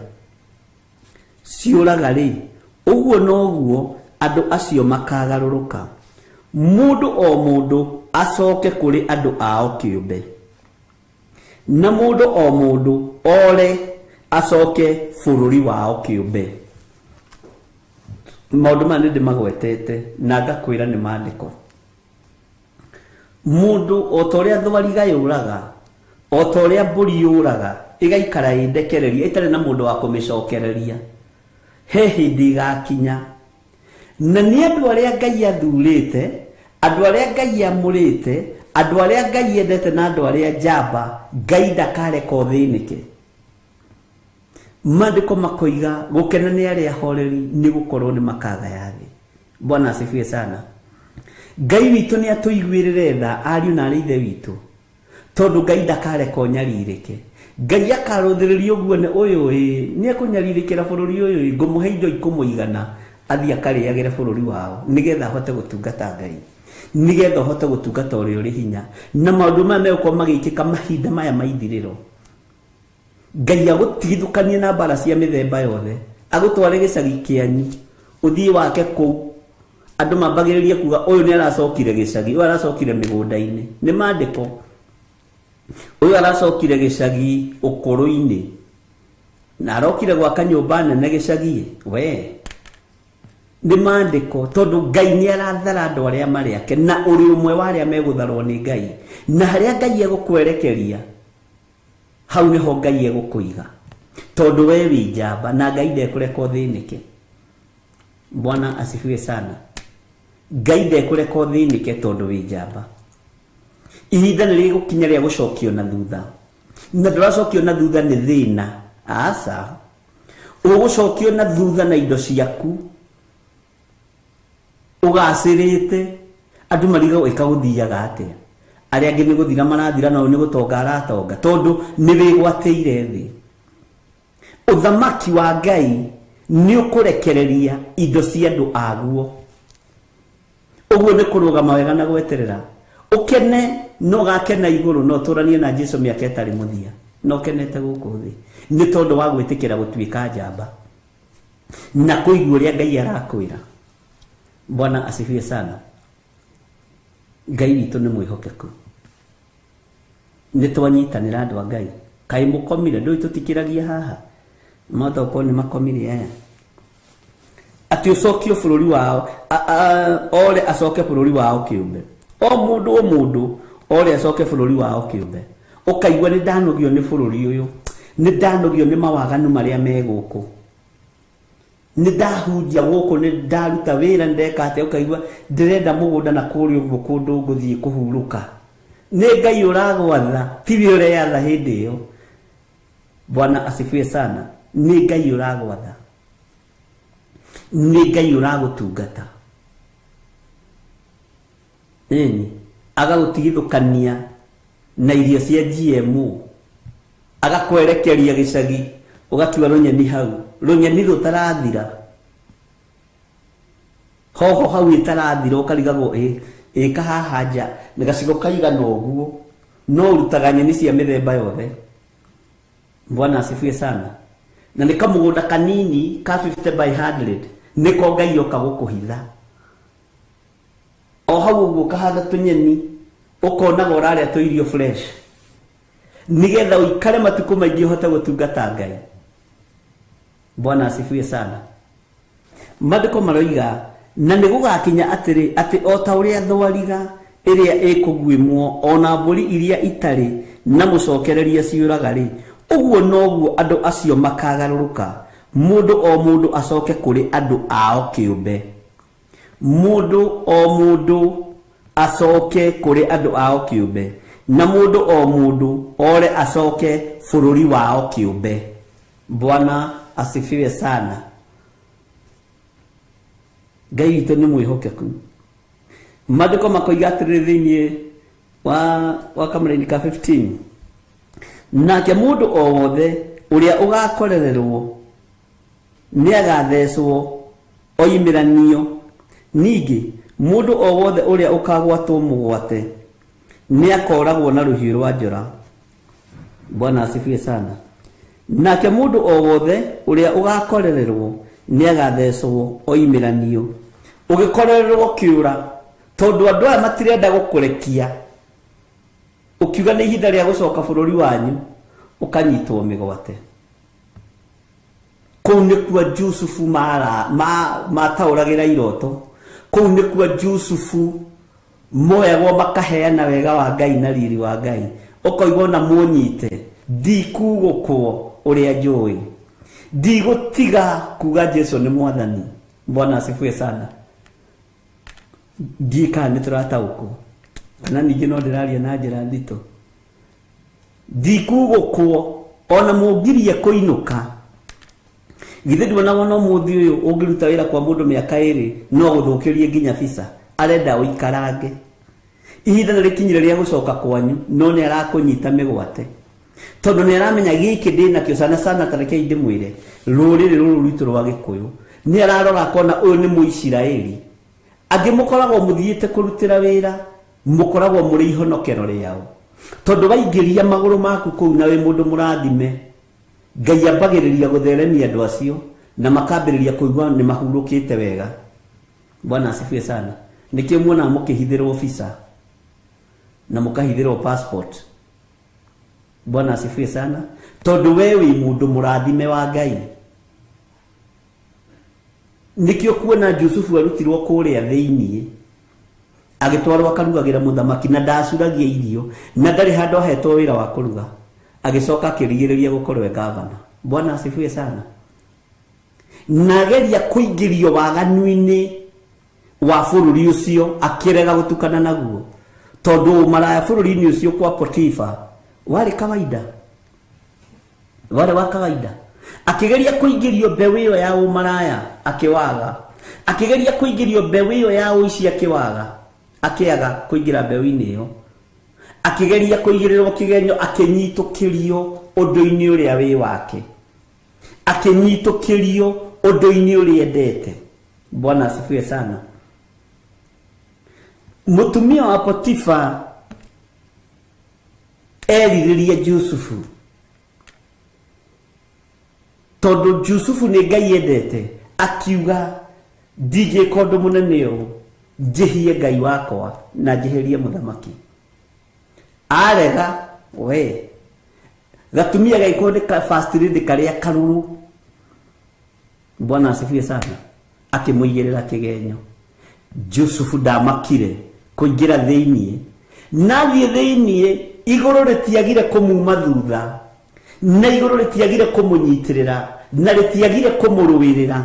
ciũraga rĩ, ũguo noguo andũ acio makagarũrũka, mũndũ o mũndũ acoke kũrĩ andũ ao kĩũmbe, na mũndũ o mũndũ ore acoke bũrũri wao kĩũmbe. Maũndũ maya nĩndĩmagwetete na ngakwĩra nĩ maandĩko. Mũndũ o ta ũrĩa thwariga yũraga, o ta ũrĩa mbũri yũraga ĩgaikara ĩndekereria ĩtarĩ na mũndũ wa kũmĩcokereria, he hĩndĩ ĩgakinya na nĩ andũ arĩa Ngai athurĩte, andũ arĩa Ngai amũrĩte, andũ arĩa Ngai endete na andũ arĩa njamba, Ngai ndakareka ũthĩnĩke. Maandĩko makoiga gũkena nĩ arĩa ahoreri nĩ gũkorwo nĩ makagaya thĩ. Bwana asifiwe sana. Ngai witũ nĩ atũiguĩrĩre tha ariũ na arĩ ithe witũ, tondũ Ngai ndakareka ũnyarirĩke. Ngai akarũthĩrĩria ũguo nĩ ũyũ nĩ ekũnyarirĩkĩra bũrũri ũyũ, ngũmũhe indo ikũmũigana athiĩ akarĩagĩre bũrũri wao nĩgetha ahote gũtungata Ngai, nĩgetha ahote gũtungata ũrĩa ũrĩ hinya. Na maũndũ maya megũkorwo magĩkĩka mahinda maya maithirĩro. Ngai agũtigithũkanie na mbara cia mĩthemba yothe, agũtware gĩcagi kĩanyu, ũthiĩ wake kũu, andũ mambagĩrĩrie kuga ũyũ nĩ aracokire gĩcagi, ũyũ aracokire mĩgũnda-inĩ. Nĩ maandĩko. Ũyũ aracokire gĩcagi ũkũrũ-inĩ na arokire gwaka nyũmba nene gĩcagi we. Nĩ maandĩko, tondũ Ngai nĩ arathara andũ arĩa marĩ ake, na ũrĩ ũmwe wa arĩa megũtharwo nĩ Ngai, na harĩa Ngai egũkwerekeria hau nĩho Ngai egũkũiga, tondũ we wĩ njamba na Ngai ndekũreka ũthĩnĩke. Bwana asifiwe sana. Ngai ndekũreka ũthĩnĩke tondũ wĩ njamba. Ihinda nĩ rĩgũkinya rĩa gũcokio na thutha, na ndũracokio na thutha nĩ thĩna, aca, ũgũcokio na thutha na indo ciaku ũgacĩrĩte. Andũ marigagwo ĩkagũthiaga atĩa, arĩa angĩ nĩ gũthira marathira, nao nĩ gũtonga aratonga, tondũ nĩ wĩgwatĩire thĩ. Ũthamaki wa Ngai nĩ ũkũrekereria indo cia andũ aguo. Ũguo nĩ kũrũgama wega na gweterera, ũkene no gakena igũrũ, no tũranie na Jesũ mĩaka ĩtarĩ mũthia, no kenete gũkũ thĩ nĩ tondũ wa gwĩtĩkĩra gũtuĩka njamba na kũigua ũrĩa Ngai arakwĩra. Bwana asifiwe sana. Ngai witũ nĩ mwĩhokeku, nĩ twanyitanĩra andũ a Ngai. Kaĩ mũkomire? Ndũĩ tũtikĩragia haha maũndũ okorwo nĩ makomire aya atĩ ũcokio bũrũri wao, ore acoke bũrũri wao kĩũmbe. O mũndũ ore acoke bũrũri wao kĩũmbe. Ũkaigua nĩ ndanogio nĩ bũrũri ũyũ, nĩ ndanogio nĩ mawaganu marĩa me gũkũ, nĩ ndahunjia gũkũ, nĩ ndaruta wĩra, ndeka atĩa. Ũkaigua ndĩrenda mũgũnda na kũrĩa ũguo kũndũ ngũthiĩ kũhurũka. Nĩ Ngai ũragwatha, tiwe ũreyatha hĩndĩ ĩyo. Bwana asifiwe sana. Nĩ Ngai ũragwatha, nĩ Ngai ũragũtungata, ĩni agagũtigithũkania na irio cia GMO, agakwerekeria gĩcagi, ũgatua rũnyeni hau, rũnyeni rũtarathira, hoho hau ĩtarathira, ũkarigagwo kahaha nja na gacigo kaigana ũguo, no ũrutaga nyeni cia mĩthemba yothe. Bwana asifiwe sana. Na nĩ kamũgũnda kanini ka 50 by 100 nĩko Ngai oka gũkũhitha. O hau ũguo kahanda tũnyeni, ũkonaga ũrarĩa tũirio fresh, nĩgetha ũikare matukũ maingĩ ũhote gũtungata Ngai. Bwana asifiwe sana. Maandĩko maroiga na nĩ gũgakinya atĩrĩ atĩ o ta ũrĩa thwariga ĩrĩa ĩkũguĩmwo ona mbũri iria itarĩ na mũcokereria ciũraga rĩ, Uguo noguo andu acio makagaruruka, mundu o mundu acoke kuri andu ao kiumbe. Mundu o mundu acoke kuri andu ao kiumbe, na mundu o mundu ore acoke bururi wao kiumbe. Bwana asifiwe sana. Ngai witũ nĩ mwĩhokeku. Maandĩko makoiga atĩrĩ thĩinĩ wa Kamũra-inĩ ka 15, nake mũndũ o wothe ũrĩa ũgakorererwo nĩagathecwo oimĩranio. Ningĩ mũndũ o wothe ũrĩa ũkagwatwo mũgwate nĩakoragwo na rũhiũ rwa njora. Bwana asifiwe sana. Nake mũndũ o wothe ũrĩa ũgakorererwo nĩagathecwo oimĩranio. Ũgĩkorererwo kĩũra, tondũ andũ aya matirenda gũkũrekia, ukiuga nĩ ihinda rĩa gũcoka bũrũri wanyu, ũkanyitwo mĩgwate. Kũu nĩkuo Jusufu mataũragĩra iroto. Kũu nĩkuo Jusufu moyagwo makaheana wega wa Ngai na riri wa Ngai. Ũkoigwo na mũnyite, ndikugũkwo ũrĩa njũĩ, ndigũtiga kuga Jesu nĩ Mwathani. Bwana asifiwe sana. Ndika nĩ tũrataũkwo, kana ningĩ no ndĩraria na njĩra nditũ. Ndikugũkwo ona mũngirie kũinũka. Githĩ nduonaga no mũthĩ ũyũ ũngĩruta wĩra kwa mũndũ mĩaka 2 no gũthũkĩrie nginya visa, arenda ũikarange. Ihinda nĩ rĩkinyire rĩa gũcoka kwanyu, no nĩ arakũnyita mĩgwate, tondũ nĩ aramenya gĩkĩ ndĩnakĩo sana sana. Tareke ndĩmwĩre, rũrĩrĩ rũrũ rwitũ rwa Gĩkũyũ nĩ ararora akona ũyũ nĩ Mũisiraeli. Angĩ mũkoragwo mũthiĩte kũrutĩra wĩra, mũkoragwo mũrĩ ihonokero rĩao, tondũ waingĩria magũrũ maku kũu na wĩ mũndũ mũrathime, Ngai ambagĩrĩria gũtheremia andũ acio na makambĩrĩria kũigua nĩ mahurũkĩte wega. Bwana asifiwe sana. Nĩkĩo muonaga mũkĩhithĩrwo visa na mũkahithĩrwo passport. Bwana asifiwe sana. Tondũ we wĩ mũndũ mũrathime wa Ngai. Nĩkĩo kuona Jusufu arutirwo kũrĩa thĩinĩ, agĩtwarwo akarugagĩra mũthamaki, na ndacuragia irio, na ndarĩ handũ ahetwo wĩra wa kũruga. Agĩcoka akĩrigĩrĩria gũkorwo gavana. Bwana asifiwe sana. Nageria kũingĩrio waganu-inĩ wa bũrũri ũcio, akĩrega gũtukana naguo, tondũ maraya bũrũri-inĩ ũcio kwa Potifa warĩ kawaida, warĩ wa kawaida. Akĩgeria kũingĩrio mbeũ ĩyo ya ũmaraya, akĩwaga. Akĩgeria kũingĩrio mbeũ ĩyo ya ũici, akĩwaga. Akĩaga kũingĩra mbeũ-inĩ ĩyo. Akĩgeria kũigĩrĩrwo kĩgenyo, akĩnyitũkĩrio ũndũ-inĩ ũrĩa wĩ wake, akĩnyitũkĩrio ũndũ-inĩ ũrĩa endete. Bwana asifiwe sana. Mũtumia wa Potifa erirĩria Jusufu, tondũ Jusufu nĩ Ngai endete. Akiuga, ndingĩka ũndũ mũnene ũũ, njĩhie Ngai wakwa na njĩhĩrie mũthamaki. Arega we, gatumia gaikwo nĩ first lady karĩa karuru. Bwana asifiwe sana. Akĩmũigĩrĩra kĩgenyo. Jusufu ndamakire kũingĩra thĩinĩ, nathiĩ thĩinĩ, igũrũ rĩtiagire kũmuma thutha, na igũrũ rĩtiagire kũmũnyitĩrĩra, na rĩtiagire kũmũrũĩrĩra.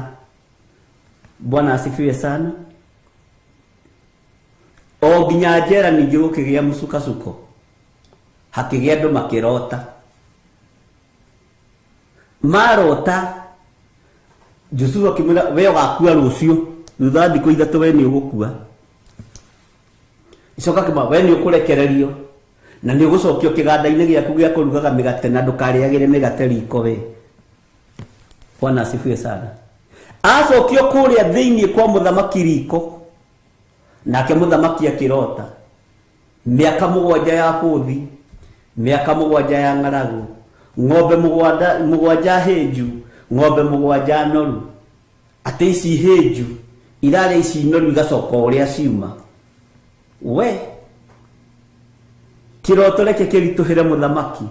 Bwana asifiwe sana. O nginya njera ningĩ gũkĩgĩa mũcukasuko, hakĩgĩa andũ makĩrota. Marota, Jusufu akĩmwĩra, we ũgakua rũciũ, thutha thikũ 3 we nĩ ũgũkua. Icoka akĩmwĩra, we nĩ ũkũrekererio, na nĩ ũgũcokio kĩganda-inĩ gĩaku gĩa kũrugaga mĩgate, na ndũkarĩagĩre mĩgate riko we. Bwana asifiwe sana. Acokio kũrĩa thĩinĩ kwa mũthamaki riko, nake mũthamaki akĩrota. Mĩaka 7 ya bũthi, mĩaka 7 ya ng'aragu, ng'ombe 7 hĩnju, ng'ombe 7 noru. Atĩ ici hĩnju irarĩa ici noru igacoka ũrĩa ciuma. We, kĩroto reke kĩritũhĩre mũthamaki.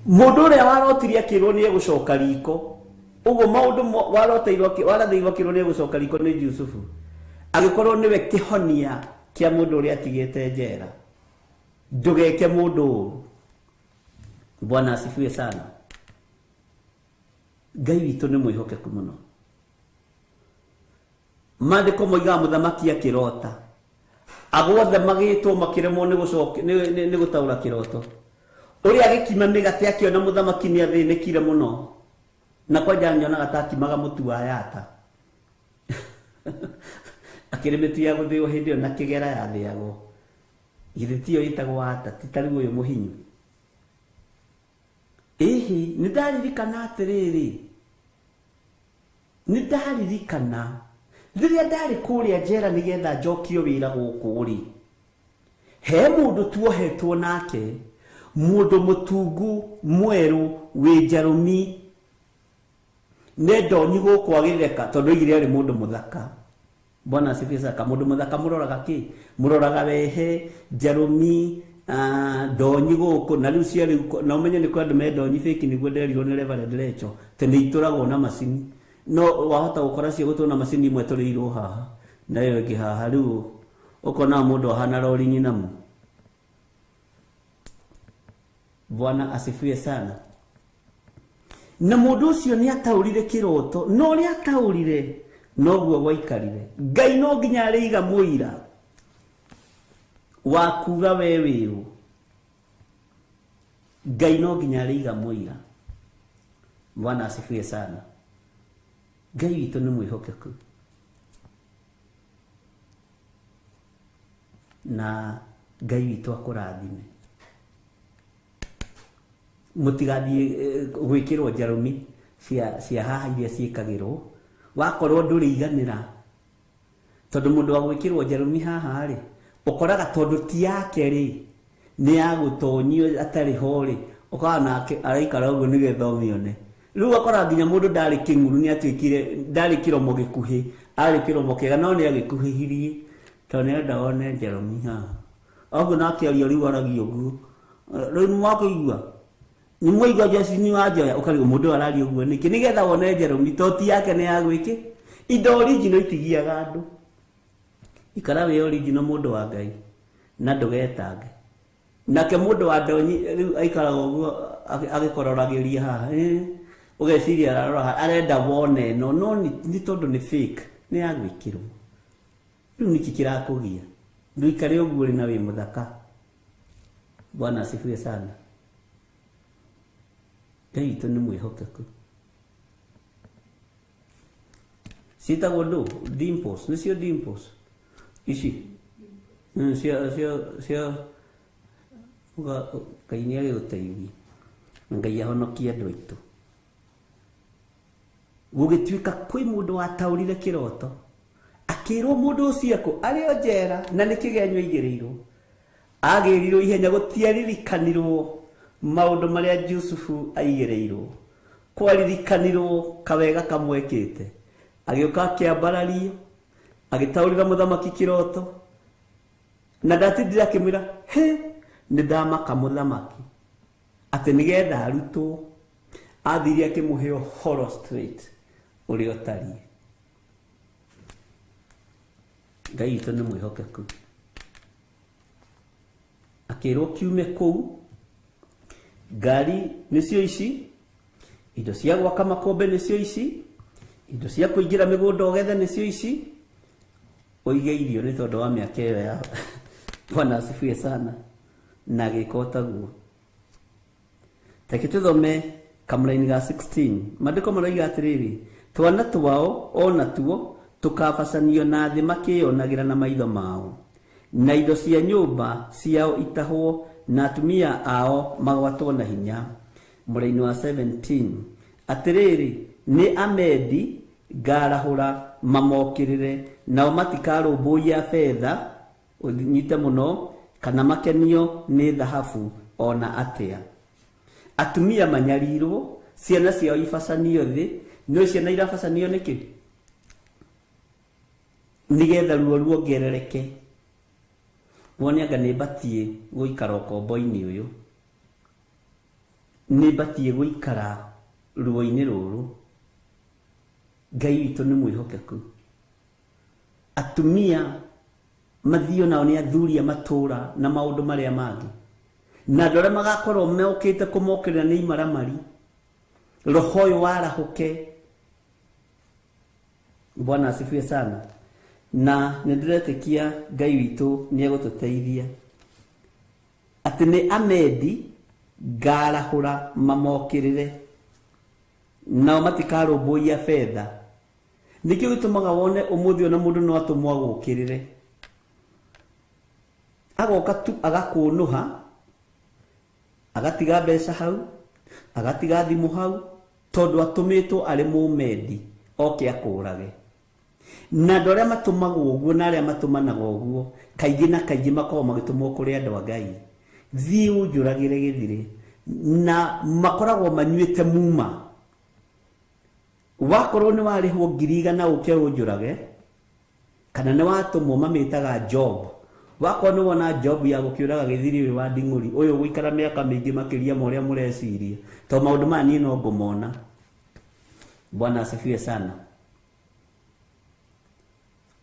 Mũndũ ũrĩa warotirie akĩrwo nĩ egũcoka riko, ũguo maũndũ warathĩirwo akĩrwo nĩ egũcoka riko nĩ Jusufu, agĩkorwo nĩwe kĩhonia kĩa mũndũ ũrĩa atigĩte njera. Ndũgeke mũndũ ũru. Bwana asifiwe sana. Ngai witũ nĩ mwĩhokeku mũno. Maandĩko moigaga mũthamaki akĩrota, agothe magĩtwo makĩremwo nĩ gũtaũra kĩroto. Ũrĩa agĩkima mĩgate akĩona mũthamaki nĩ athĩnĩkire mũno, na kwanja nyonaga ta akimaga mũtu wa yata. Akĩrĩ mĩtu ya gũthĩo hĩndĩ ĩyo na kĩgera yathĩagwo. Githĩ tiyo ĩtagwo wata, ti ta rĩu ũyũ mũhinyu. Ĩhĩ, nĩ ndaririkana atĩrĩrĩ, nĩ ndaririkana rĩrĩa ndarĩ kũrĩa njera nĩgetha njokio wĩra gũkũ rĩ, he mũndũ tuohetwo nake, mũndũ mũtungu mwerũ wĩ njarũmi, nendonyi gũkũ agĩtheka tondũ oigire arĩ mũndũ mũthaka. Bwana asifiwe sana. Mũndũ mũthaka mũroraga kĩ? Mũroraga wehe, njarũmi, ndonyi gũkũ, na rĩu cia rĩu, na ũmenye nĩ kwa andũ me ndonyi fake nĩguo nderirwo nĩ Reverend Rachel, te nĩ itũragwo na macini. No wahota gũkora cia gũtũra na macini imwe tũrĩirwo haha, na ĩyo ĩngĩ haha, rĩu ũkona mũndũ ahana rori nyinamu. Bwana asifiwe sana. Na mũndũ ũcio nĩ ataũrire kĩroto, no ũrĩa ataũrire noguo gwaikarire. Ngai no nginya arĩiga mũira wa kuga we wĩũ. Ngai no nginya arĩiga mũira. Bwana asifiwe sana. Ngai witũ nĩ mwĩhokeku. Na Ngai witũ akũrathime. Mũtigathiĩ gwĩkĩrwo njarũmi cia haha iria ciĩkagĩrwo. Wakorwo ndũrĩiganĩra, tondũ mũndũ wa gwĩkĩrwo njarũmi haha rĩ, ũkoraga tondũ ti yake rĩ, nĩ ya gũtonyio atarĩ ho rĩ, ũkaga nake araikara ũguo nĩgetha ũmĩone. Rĩu akora nginya mũndũ ndarĩ kĩng'uru nĩ atuĩkire, ndarĩ kĩromo gĩkuhĩ, arĩ kĩromo kĩega, no nĩ agĩkuhĩhirie tondũ nĩ enda one njarũmi haha. Ũguo nake aria rĩu aragia ũguo. Rĩu nĩ mwakũigua, nĩ mwaigua Justin Wanjoya, ũkarigwo mũndũ araria ũguo nĩkĩ? Nĩgetha wone njarũmi, to ti yake nĩ ya gwĩkĩ. Indo original itigiaga andũ. Ikara wĩ original mũndũ wa Ngai na ndũgetange. Nake mũndũ wa ndonyi rĩu aikaraga ũguo agĩkororagĩria haha, ũgeciria ararora arenda wone no nĩ tondũ nĩ fake, nĩ ya gwĩkĩrwo. Rĩu nĩkĩ kĩrakũgia? Ndũikare ũguo ũrĩ na wĩ mũthaka. Bwana asifiwe sana. Ngai witũ nĩ mwĩhokeku. Ciĩtagwo ndũ? Dimples, nĩcio dimples ici cia Ngai nĩ arĩ ũteithio, Ngai ahonokie andũ aitũ. Gũgĩtuĩka kwĩ mũndũ wataũrire kĩroto, akĩrwo mũndũ ũcio arĩ o njera na nĩ kĩgenyũ aigĩrĩirwo, agĩrirwo ihenya, gũtiaririkanirwo maũndũ marĩa Jusufu aigĩrĩirwo, kwaririkanirwo kawega kamwekĩte. Agĩũka akĩambarario, agĩtaũrĩra mũthamaki kĩroto, na ndatindire akĩmwĩra nĩ ndamaka mũthamaki atĩ nĩgetha arutwo. Athire akĩmũhe ũhoro straight ũrĩa ũtariĩ. Ngai witũ nĩ mwĩhokeku. Akĩrwo kiume kũu, ngari nĩcio ici, indo cia gwaka makombe nĩcio ici, indo cia kũingĩra mĩgũnda ũgethe nĩcio ici, ũige irio nĩ tondũ wa mĩaka ĩyo ya Bwana asifiwe sana. Na agĩka ũtaguo. Reke tũthome kamũra-inĩ ga 16. Maandĩko maroiga atĩrĩrĩ, twana twao ona tuo tũkabacanio na thĩ makĩyonagĩra na maitho mao, na indo cia nyũmba ciao itahwo, na atumia ao magwatwo na hinya. Mũra-inĩ wa 17 atĩrĩrĩ, nĩ Amedi ngarahũra mamokĩrĩre, nao matikarũmbũiya betha, ũnyite mũno, kana makenio nĩ thahabu ona atĩa. Atumia manyarirwo, ciana ciao ibacanio thĩ. Nĩ ciana irabacanio nĩkĩ? Nĩgetha ruo ruongerereke. Wone anga nĩ batie gũikara ũkombo-inĩ ũyũ, nĩ batie gũikara ruo-inĩ rũrũ. Ngai witũ nĩ mwĩhokeku. Atumia mathio nao nĩ athuria matũra na maũndũ marĩa mangĩ, na andå arä a magakorwo meåkä te kå mokä rä ra nä imaramari roho å yå warahå ke. Bwana asifiwe sana. Na nä ndä retä kia Ngai witå nä egå tå teithia atä nä Amedi ngarahå ra mamokä rä re nao matikarå mbå ia betha. Nä kä o gä tå maga wone å må thä ona må ndå no atå mwa gå kä rä re agoka tu agakå nå ha agatiga mbeca hau agatiga thimå hau tondå atå mä two arä må Medi oke akå rage. Na andå arä a matå magwo å guo na arä a matå managa å guo kaingä na kaingä makorwo magä tå må kå rä andå a Ngai thiä å njå ragä re gä thirä na makoragwo manyuä te muma. Wakorwo nä warä hwo 100,000 å ke å njå rage kana nä watå mo mamä taga job. Wakorwo nä wona job ya gå kä å raga gä thiri å wa Nding'uri å yå gå ikara mä aka mä ingä makä ria ma å rä a må reciria to maå ndå maya niä no ngå mona. Bwana asifiwe sana.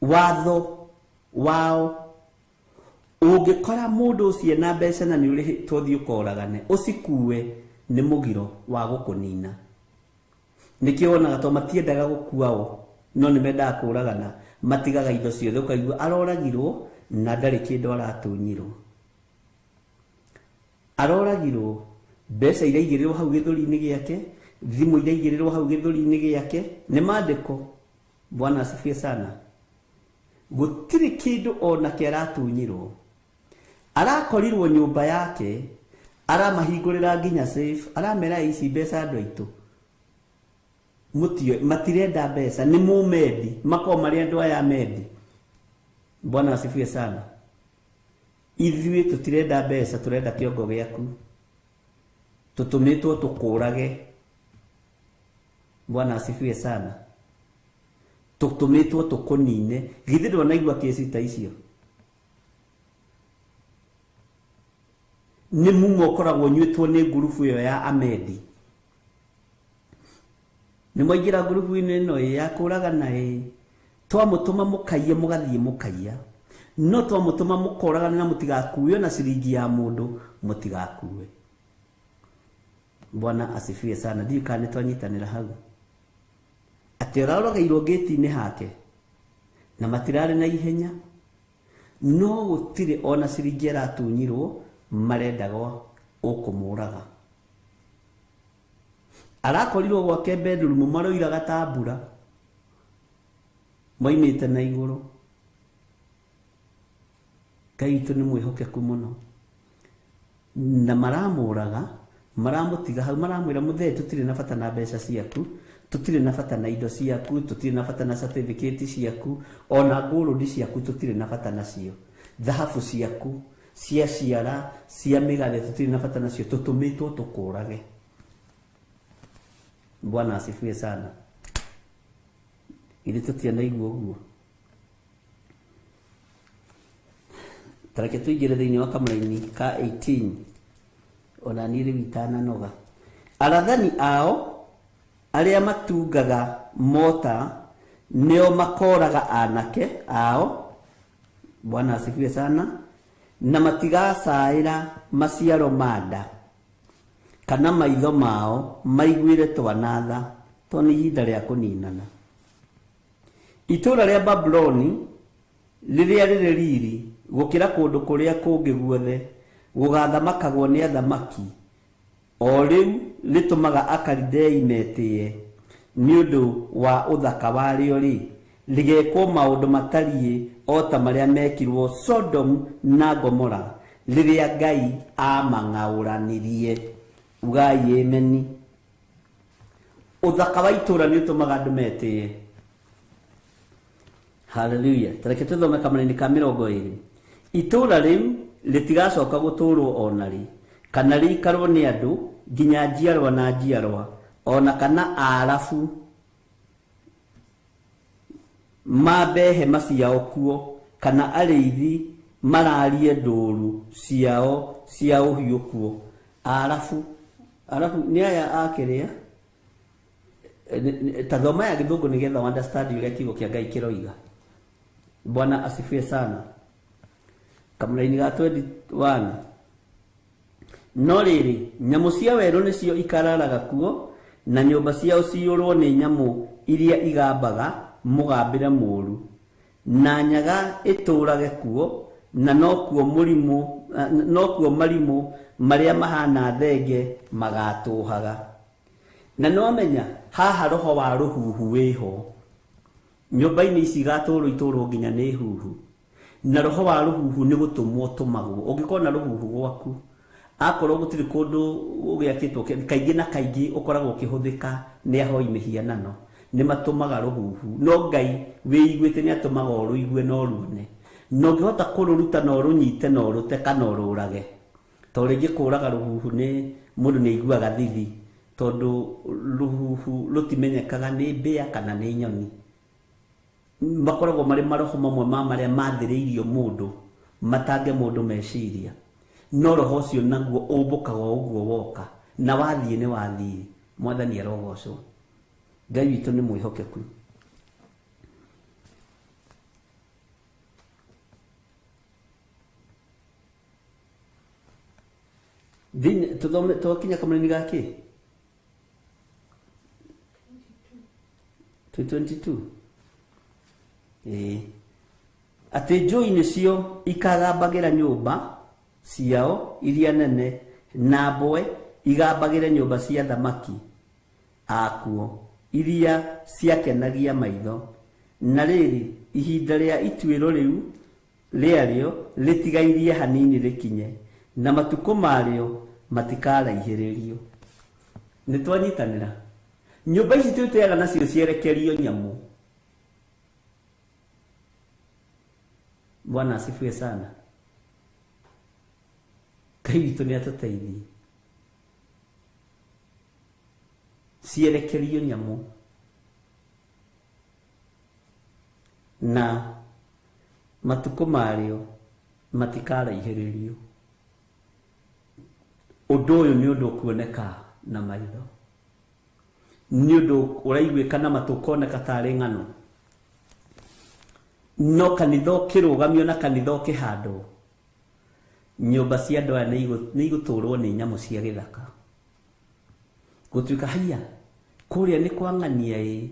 Watho wao ũngĩkora mũndũ ũcio na mbeca na nĩ ũrĩhĩtwo thiĩ ũkoragane ũcikue nĩ mũgiro wa gũkũnina. Nĩkĩo wonaga to matiendaga gũkua o no nĩ mendaga kũragana matigaga indo ciothe ũkaigua aroragirwo na ndarĩ kĩndũ aratũnyirwo. Aroragirwo mbeca iria aigĩrĩrwo hau gĩthũri-inĩ gĩake thimũ iria aigĩrĩrwo hau gĩthũri-inĩ gĩake nĩ maandĩko. Bwana asifiwe sana. Gũtirĩ kĩndũ ona kĩ aratunyirwo. Arakorirwo nyũmba yake aramahingũrĩra nginya safe aramera ici mbeca andũ aitũ mutio matirenda mbeca nĩ mũmedi makoo marĩ andũ aya Medi. Bwana asifiwe sana. Ithuĩ tũtirenda mbeca tũrenda kĩongo gĩaku tũtũmĩtwo tũkũrage. Bwana asifiwe sana. Tũtũmĩtwo tũkũnine githĩ ndwanaigua kesi ta icio. Nĩ mumo ũkoragwo nyuĩtwo nĩ ngurubu ĩyo ya Amedi. Nĩ mwaingĩra ngurubu-inĩ ĩno ya kũragana twamũtũma mũkaiye mũgathiĩ mũkaiya no twamũtũma mũkoragana na mũtigakuue na ciringi ya mũndũ mũtigakuue. Bwana asifiwe sana. Ndiũĩ kana nĩ twanyitanĩra hau atĩ ũraroragairwo gĩti-inĩ hake na matirarĩ na ihenya no gũtirĩ ona ciringi aratunyirwo marendaga ũkũmũraga. Arakorirwo gwake bedroom maroiraga ta mbura moimĩte na igũrũ. Ngai witũ nĩ mwĩhokeku mũno na maramũraga maramũtiga hau maramwĩra mũthee tũtirĩ na bata na mbeca ciaku tũtirĩ na bata na indo ciaku tũtirĩ na bata na certificate ciaku ona ngũrũndi ciaku tũtirĩ na bata nacio thahabu ciaku cia ciara cia mĩgathe tũtirĩ na bata nacio tũtũmĩtwo tũkũrage. Bwana asifiwe sana. Ili tũtianaigua ũguo. Tareke tũingĩre thĩinĩ wa kamũra-inĩ ka 18 ona niĩ rĩu itananoga. Arathani ao arĩa matungaga mota nĩo makoraga anake ao. Bwana asifiwe sana. Na matigacaĩra maciaro manda kana maitho mao maiguĩre twanatha to nĩ ihinda rĩa kũninana. Itũũra rĩa Babuloni rĩrĩa rĩrĩ riri gũkĩra kũndũ kũrĩa kũngĩ guothe gũgathamakagwo nĩ athamaki o rĩu rĩtũmaga Akalidei metĩye nĩ ũndũ wa ũthaka warĩo rĩ rĩgekwo maũndũ matariĩ o ta marĩa mekirwo Sodom na Gomora rĩrĩa Ngai amang'aũranirie. Ugai ameni. Ũthaka wa itũũra nĩ ũtũmaga andũ metĩye. Hallelujah. Tareke tũthome kamũra-inĩ ka 20. Itũũra rĩu rĩtigacoka gũtũũrwo ona rĩ kana rĩikarwo nĩ andũ nginya njiarwa na njiarwa ona kana arabu mambe hema ciao kuo kana arĩithi mararie ndũũru ciao cia ũhiũ kuo. Arabu nĩ aya akĩrĩa ta thoma ya gĩthũngũ nĩgetha understand ũrĩa kiugo kĩa Ngai kĩroiga. Bwana asifiwe sana. Kamũra-inĩ ga 21 no riri nyamu cia weru nicio ikararaga kuo na nyumba ciao ciurwo ni nyamu iria igambaga mugambire muru na nyaga iturage kuo na nokuo marimu maria mahana thenge magatuhaga. Na no menya haha roho wa ruhuhu wiho nyumba-ini ici igaturwo iturwo nginya ni huhu na roho wa ruhuhu ni gutumwo tumagwo. Ungikona ruhuhu gwaku akorwo gutiri kundu ugiakitwo kaingi na kaingi ukoragwo ukihuthika ni ahoi mihianano ni matumaga ruhuhu. No Ngai wiiguite ni atumaga uruigue no ruone no ngihota kururuta no runyite no rute kana ururage. To ringi kuraga ruhuhu ni mundu ni iguaga thithi tondu ruhuhu rutimenyekaga ni mbia kana ni nyoni. Makoragwo mari maroho mamwe ma maria mathiriirio mundu matange mundu meciria no roho cio naguo umbukaga uguo woka na wathie ni wathie. Mwathani arogocwo. Ngai witu ni mwihokeku. Din tudome twakinya kamani gaki 22 ati njui nicio ikagambagira nyumba ciao iria nene na mbwe igambagira nyumba cia thamaki akuo iria ciakenagia maitho. Na riri ihinda ria ituiro riu riario litigairie hanini rikinye na matuko mario matikaraihirio. Nitwanyitanira nyumba ici twiteaga nacio cierekerio nyamu. Bwana asifiwe sana. Ngai witu ni atuteithie. Cierekerio nyamu na matuko mario matikaraihirio. Undu uyu ni undu kuoneka na maitho, ni undu uraiguika na matukoneka tari ng'ano. No kanitha ukirugamio na kanitha ukihandwo nyumba cia andu aya ni iguturwo ni nyamu cia githaka. Gutuika haiya kuria ni kwa ng'ania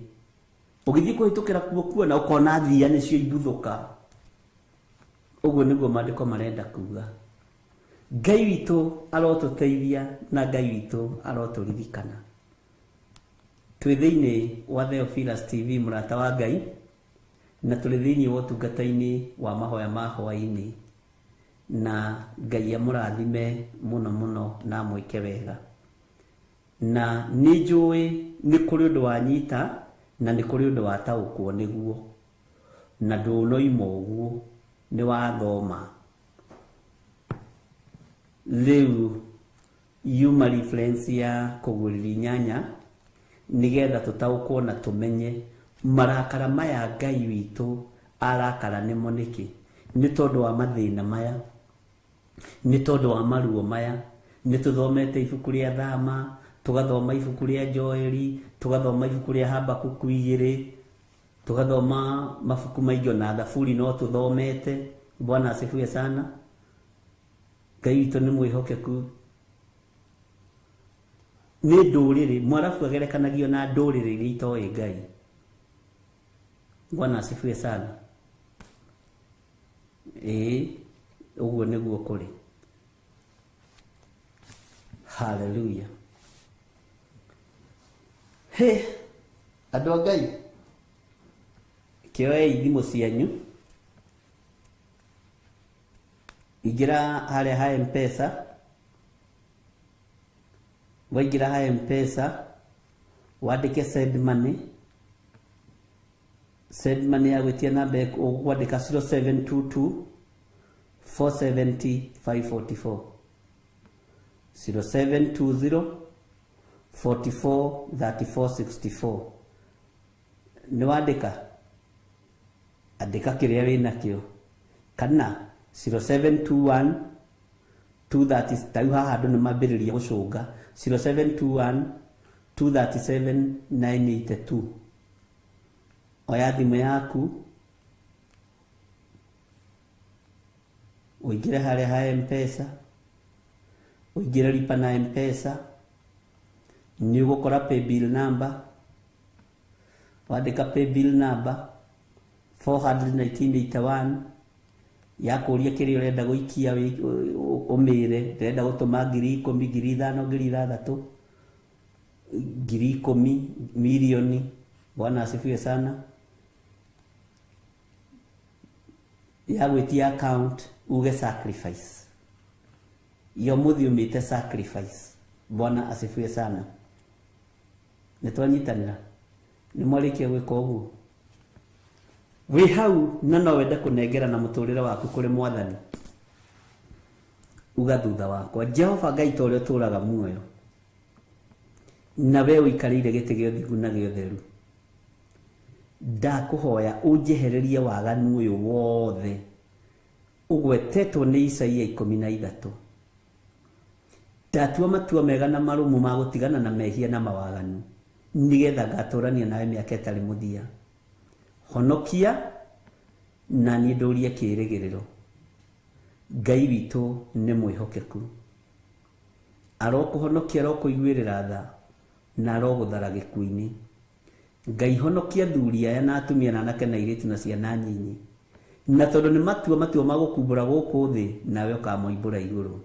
ugithii kuhitukira kuo kuona ukona thia nicio ibuthuka. Uguo niguo maandiko marenda kuga. Ngai witu arotuteithia na Ngai witu aroturirikana. Twi thiini wa Theophilus TV murata wa Ngai na tuli thiini wa utungata-ini wa mahoya ma hwaini na Ngai amurathime muno muno na mwike wega. Na ni njui ni kuri undu wanyita na ni kuri undu wataukwo niguo na ndunoima uguo ni wathoma. Riu yuma reference ya kuguriri nyanya nigetha tutaukwo na tumenye marakara maya Ngai witu arakara nimo niki. Ni tondu wa mathina maya, ni tondu wa maruo maya. Ni tuthomete ibuku ria Thama, tugathoma ibuku ria Joeli, tugathoma ibuku ria Habakuku 2, tugathoma mabuku maingi na Thaburi no tuthomete. Bwana asifiwe sana. Ngai witu ni mwihokeku. Ni nduriri mwarafu agerekanagio na nduriri iria itoi Ngai. Bwana asifiwe sana. Uguo niguo kuri. Hallelujah. Andu a Ngai kioei thimu cianyu igira haria ha M-Pesa. Waigira ha M-Pesa wandike send money. Send money ya gwitia namba wandika 0722 470 544 0720 44 34 64. Ni wandika andika kiria wina kio kana 0721 230 tayu haha andu ni mambiriria gucunga 0721 237 982. Oya thimu yaku uingire haria ha M-Pesa uingire lipa na M-Pesa, ni ugukora pay bill number, wandika pay bill number 41981 yakuria kiri urenda guikia umire ndenda gutuma 10,000 5,000 6,000 10,000 milioni. Bwana asifiwe sana. Ya gwitia account uge sacrifice yo muthi umite sacrifice. Bwana asifiwe sana. Nitwanyitanira ni mwarikia gwika uguo wi hau na no wende kunengera na muturire waku kuri Mwathani, uga thutha wakwa Jehova Ngai tore turaga muoyo na we wikarire giti gio thigu na gio theru, ndakuhoya unjehererie waganu uyu wothe ugwetetwo ni Isaia 13. Ndatua matua mega na marumu ma gutigana na mehia na mawaganu nigetha ngaturania nawe miaka itari muthia. Honokia na ni ndurie kirigiriro. Ngai witu ni mwihokeku, arokuhonokia arokuiguirira tha na aroguthara gikuini. Ngai honokia thuri aya na atumia na anake na airitu na ciana nyinyi, na tondu ni matua magukumbura guku thi nawe ukamoimbura iguru.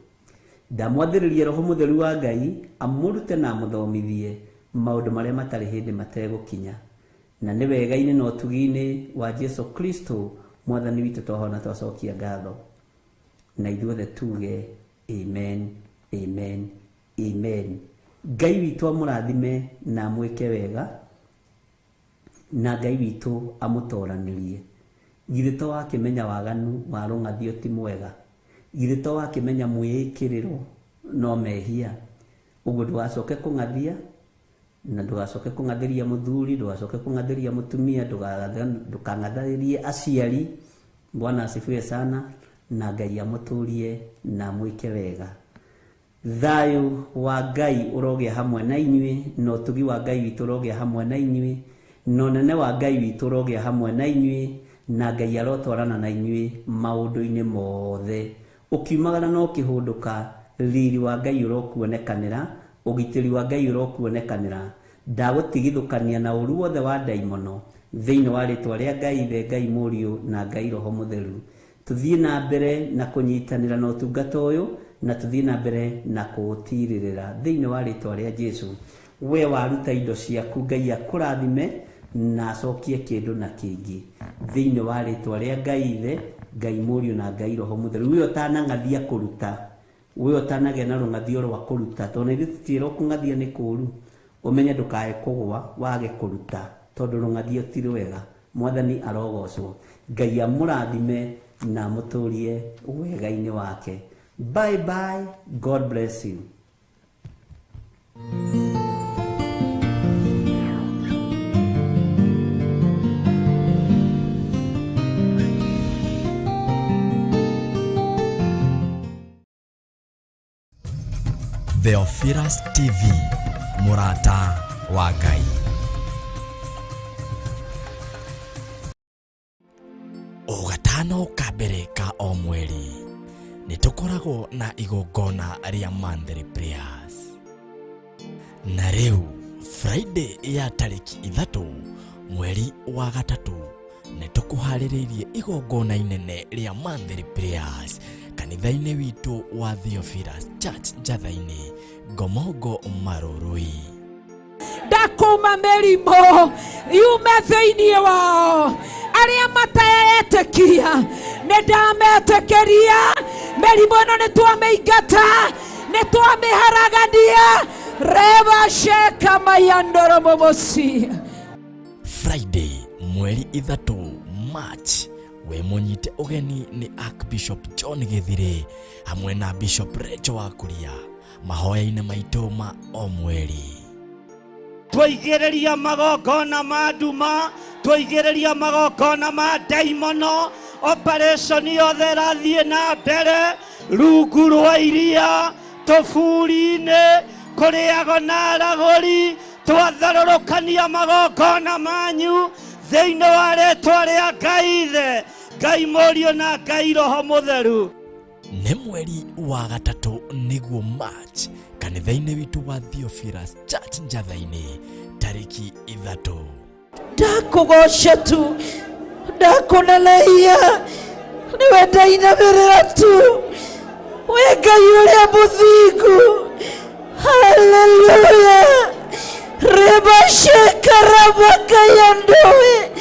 Ndamwathiririe Roho Mutheru wa Ngai amurute na amuthomithie maundu maria matari hindi mategukinya, na ni wega-ini no tugi-ini wa Jesu Kristo Mwathani witu twahona twacokia ngatho, na ithuothe tuge amen, amen, amen. Ngai witu amurathime na amwike wega, na Ngai witu amutoranirie. Githito wakimenya waganu wa rungathio ti mwega, githito wakimenya mwikiriro no mehia. Uguo ndugacoke kungathia na ndugacoke kungathiria muthuri, ndugacoke kungathiria mutumia, ndukangathiririe aciari. Bwana asifiwe sana, na Ngai amuturie na mwike wega. Thayu wa Ngai urogia hamwe na inyui, no tugi wa Ngai witu urogia hamwe na inyui, no nene wa Ngai witu urogia hamwe na inyui, na Ngai arotwarana na inyui maundu-ini mothe. Ukiumagara no kihunduka, riri wa Ngai urokuonekanira, ugitiri wa Ngai urokuonekanira. Ndagutigithukania na uru wothe wa daimono thiini wa ritwa ria Ngai the Ngai Muriu na Ngai Roho Mutheru. Tuthie na mbere na kunyitanira na utungata uyu, na tuthie na mbere na kuutiririra thiini wa ritwa ria Jesu. We waruta indo ciaku, Ngai akurathime na acokie kindu na kingi thiini wa ritwa ria Ngai the Ngai Muriu na Ngai Roho Mutheru. We utanangathia kuruta, we utanage na rungathio rwa kuruta, tondu ithu tutiro kungathia ni kuru. Umenye ndukae kugwa wage kuruta, tondu rungathio ti rwega. Mwathani arogocwo. Ngai amurathime na muturie wega-ini wake. Bye bye, God bless you. Theophilus TV, murata wa Ngai. O gatano ka mbere ka o mweri ni tukoragwo na igongona ria Monthly Prayers, na riu Friday ya tariki 3 mweri wa gatatu ni tukuhaririirie igongona inene ria Monthly Prayers kanitha-ini witu wa Theophilus Church Njatha-ini Ngomongo Marurui. Ndakuma merimo yume thiini wao aria matayetekia nindametekeria merimo ino nitwameingata nitwameharagania reba sheka mayandoro momosi. Friday mweri 3 March we munyite ugeni ni Archbishop John Githire hamwe na Bishop Rachel wa Kuria mahoya-ini maitu ma o mweri. Twigereria magongona ma nduma, twigereria magongona ma daimono, operation yothe rathie na mbere rungu rwa iria tuburi-ini kuriago na araguri twatharurukania magongona manyu thiini wa ritwa ria Ngai the Ngai Muriu na Ngai Roho Mutheru. Ni mweri wa gatatu niguo March kanitha-inĩ witũ wa Theophilus Church Njatha-inĩ tariki 3. Ndakugoca tu, ndakunenehia, niwe ndainamĩrĩra tu, we Ngai ũrĩa mũthingu. Haleluya. Reba shekarabaka ya ndoe,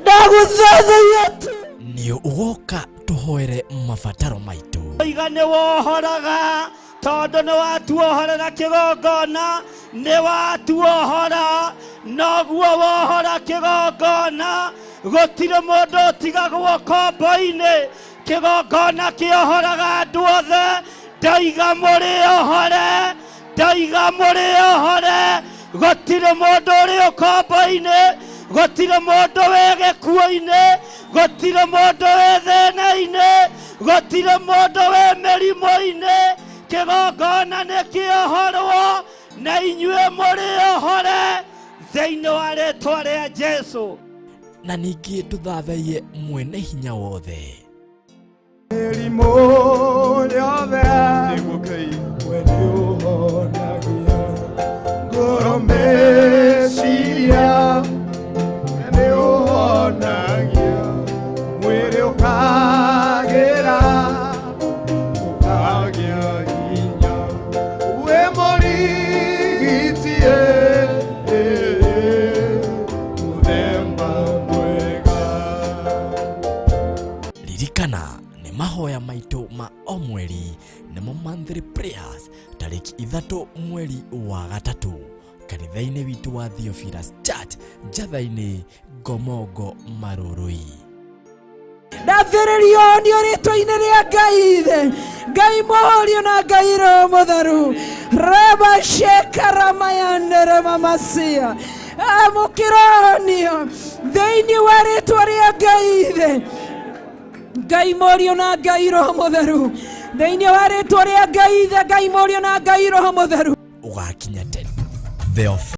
ndagũthathaiya tu. Nĩ ũgoka tũhoere mabataro maitũ. Iga nĩ wohoraga tondũ nĩ watuohorera kĩgongona, nĩ watuohora noguo wohora kĩgongona. Gũtirĩ mũndũ ũtigagwo kombo-inĩ, kĩgongona kĩohoraga andũ othe. Ndaiga mũrĩohore, ndaiga mũrĩohore. Gũtirĩ mũndũ ũrĩ kombo-inĩ, gũtirĩ mũndũ wĩ gĩkuũ-inĩ, gũtirĩ mũndũ wĩ thĩna-inĩ, gũtirĩ mũndũ wĩ mĩrimũ-inĩ. Kĩgongona nĩ kĩohorwo na inyuĩ mũrĩohore thĩinĩ wa rĩĩtwa rĩa Jesũ. Na ningĩ tũthathaiye mwene hinya wothe. Mĩrimũ yothe we nĩũhonagia, ngoro meciria nĩũhonagia, mwĩrĩ ũkagĩra ũkagĩa hinya, we mũrigitie mũthemba mwega. Ririkana nĩ mahoya maitũ ma o mweri nĩmo monthly prayers tariki 3 mweri wa gatatũ kanitha-inĩ witũ wa Theophilus Church Njatha-inĩ Ngomongo Marũrũi. Ndathĩrĩrio nĩ rĩĩtwa-inĩ rĩa Ngai ithe, Ngai mũhorio na Ngai Roho Mũtheru. Reba shekaramayandere mamasia, amũkĩronio thĩinĩ wa rĩĩtwa rĩa Ngai ithe, Ngai mũhorio na Ngai Roho Mũtheru. Thĩinĩ wa rĩĩtwa rĩa Ngai ithe, Ngai mũhorio na Ngai Roho Mũtheru. Ũgakinya tene.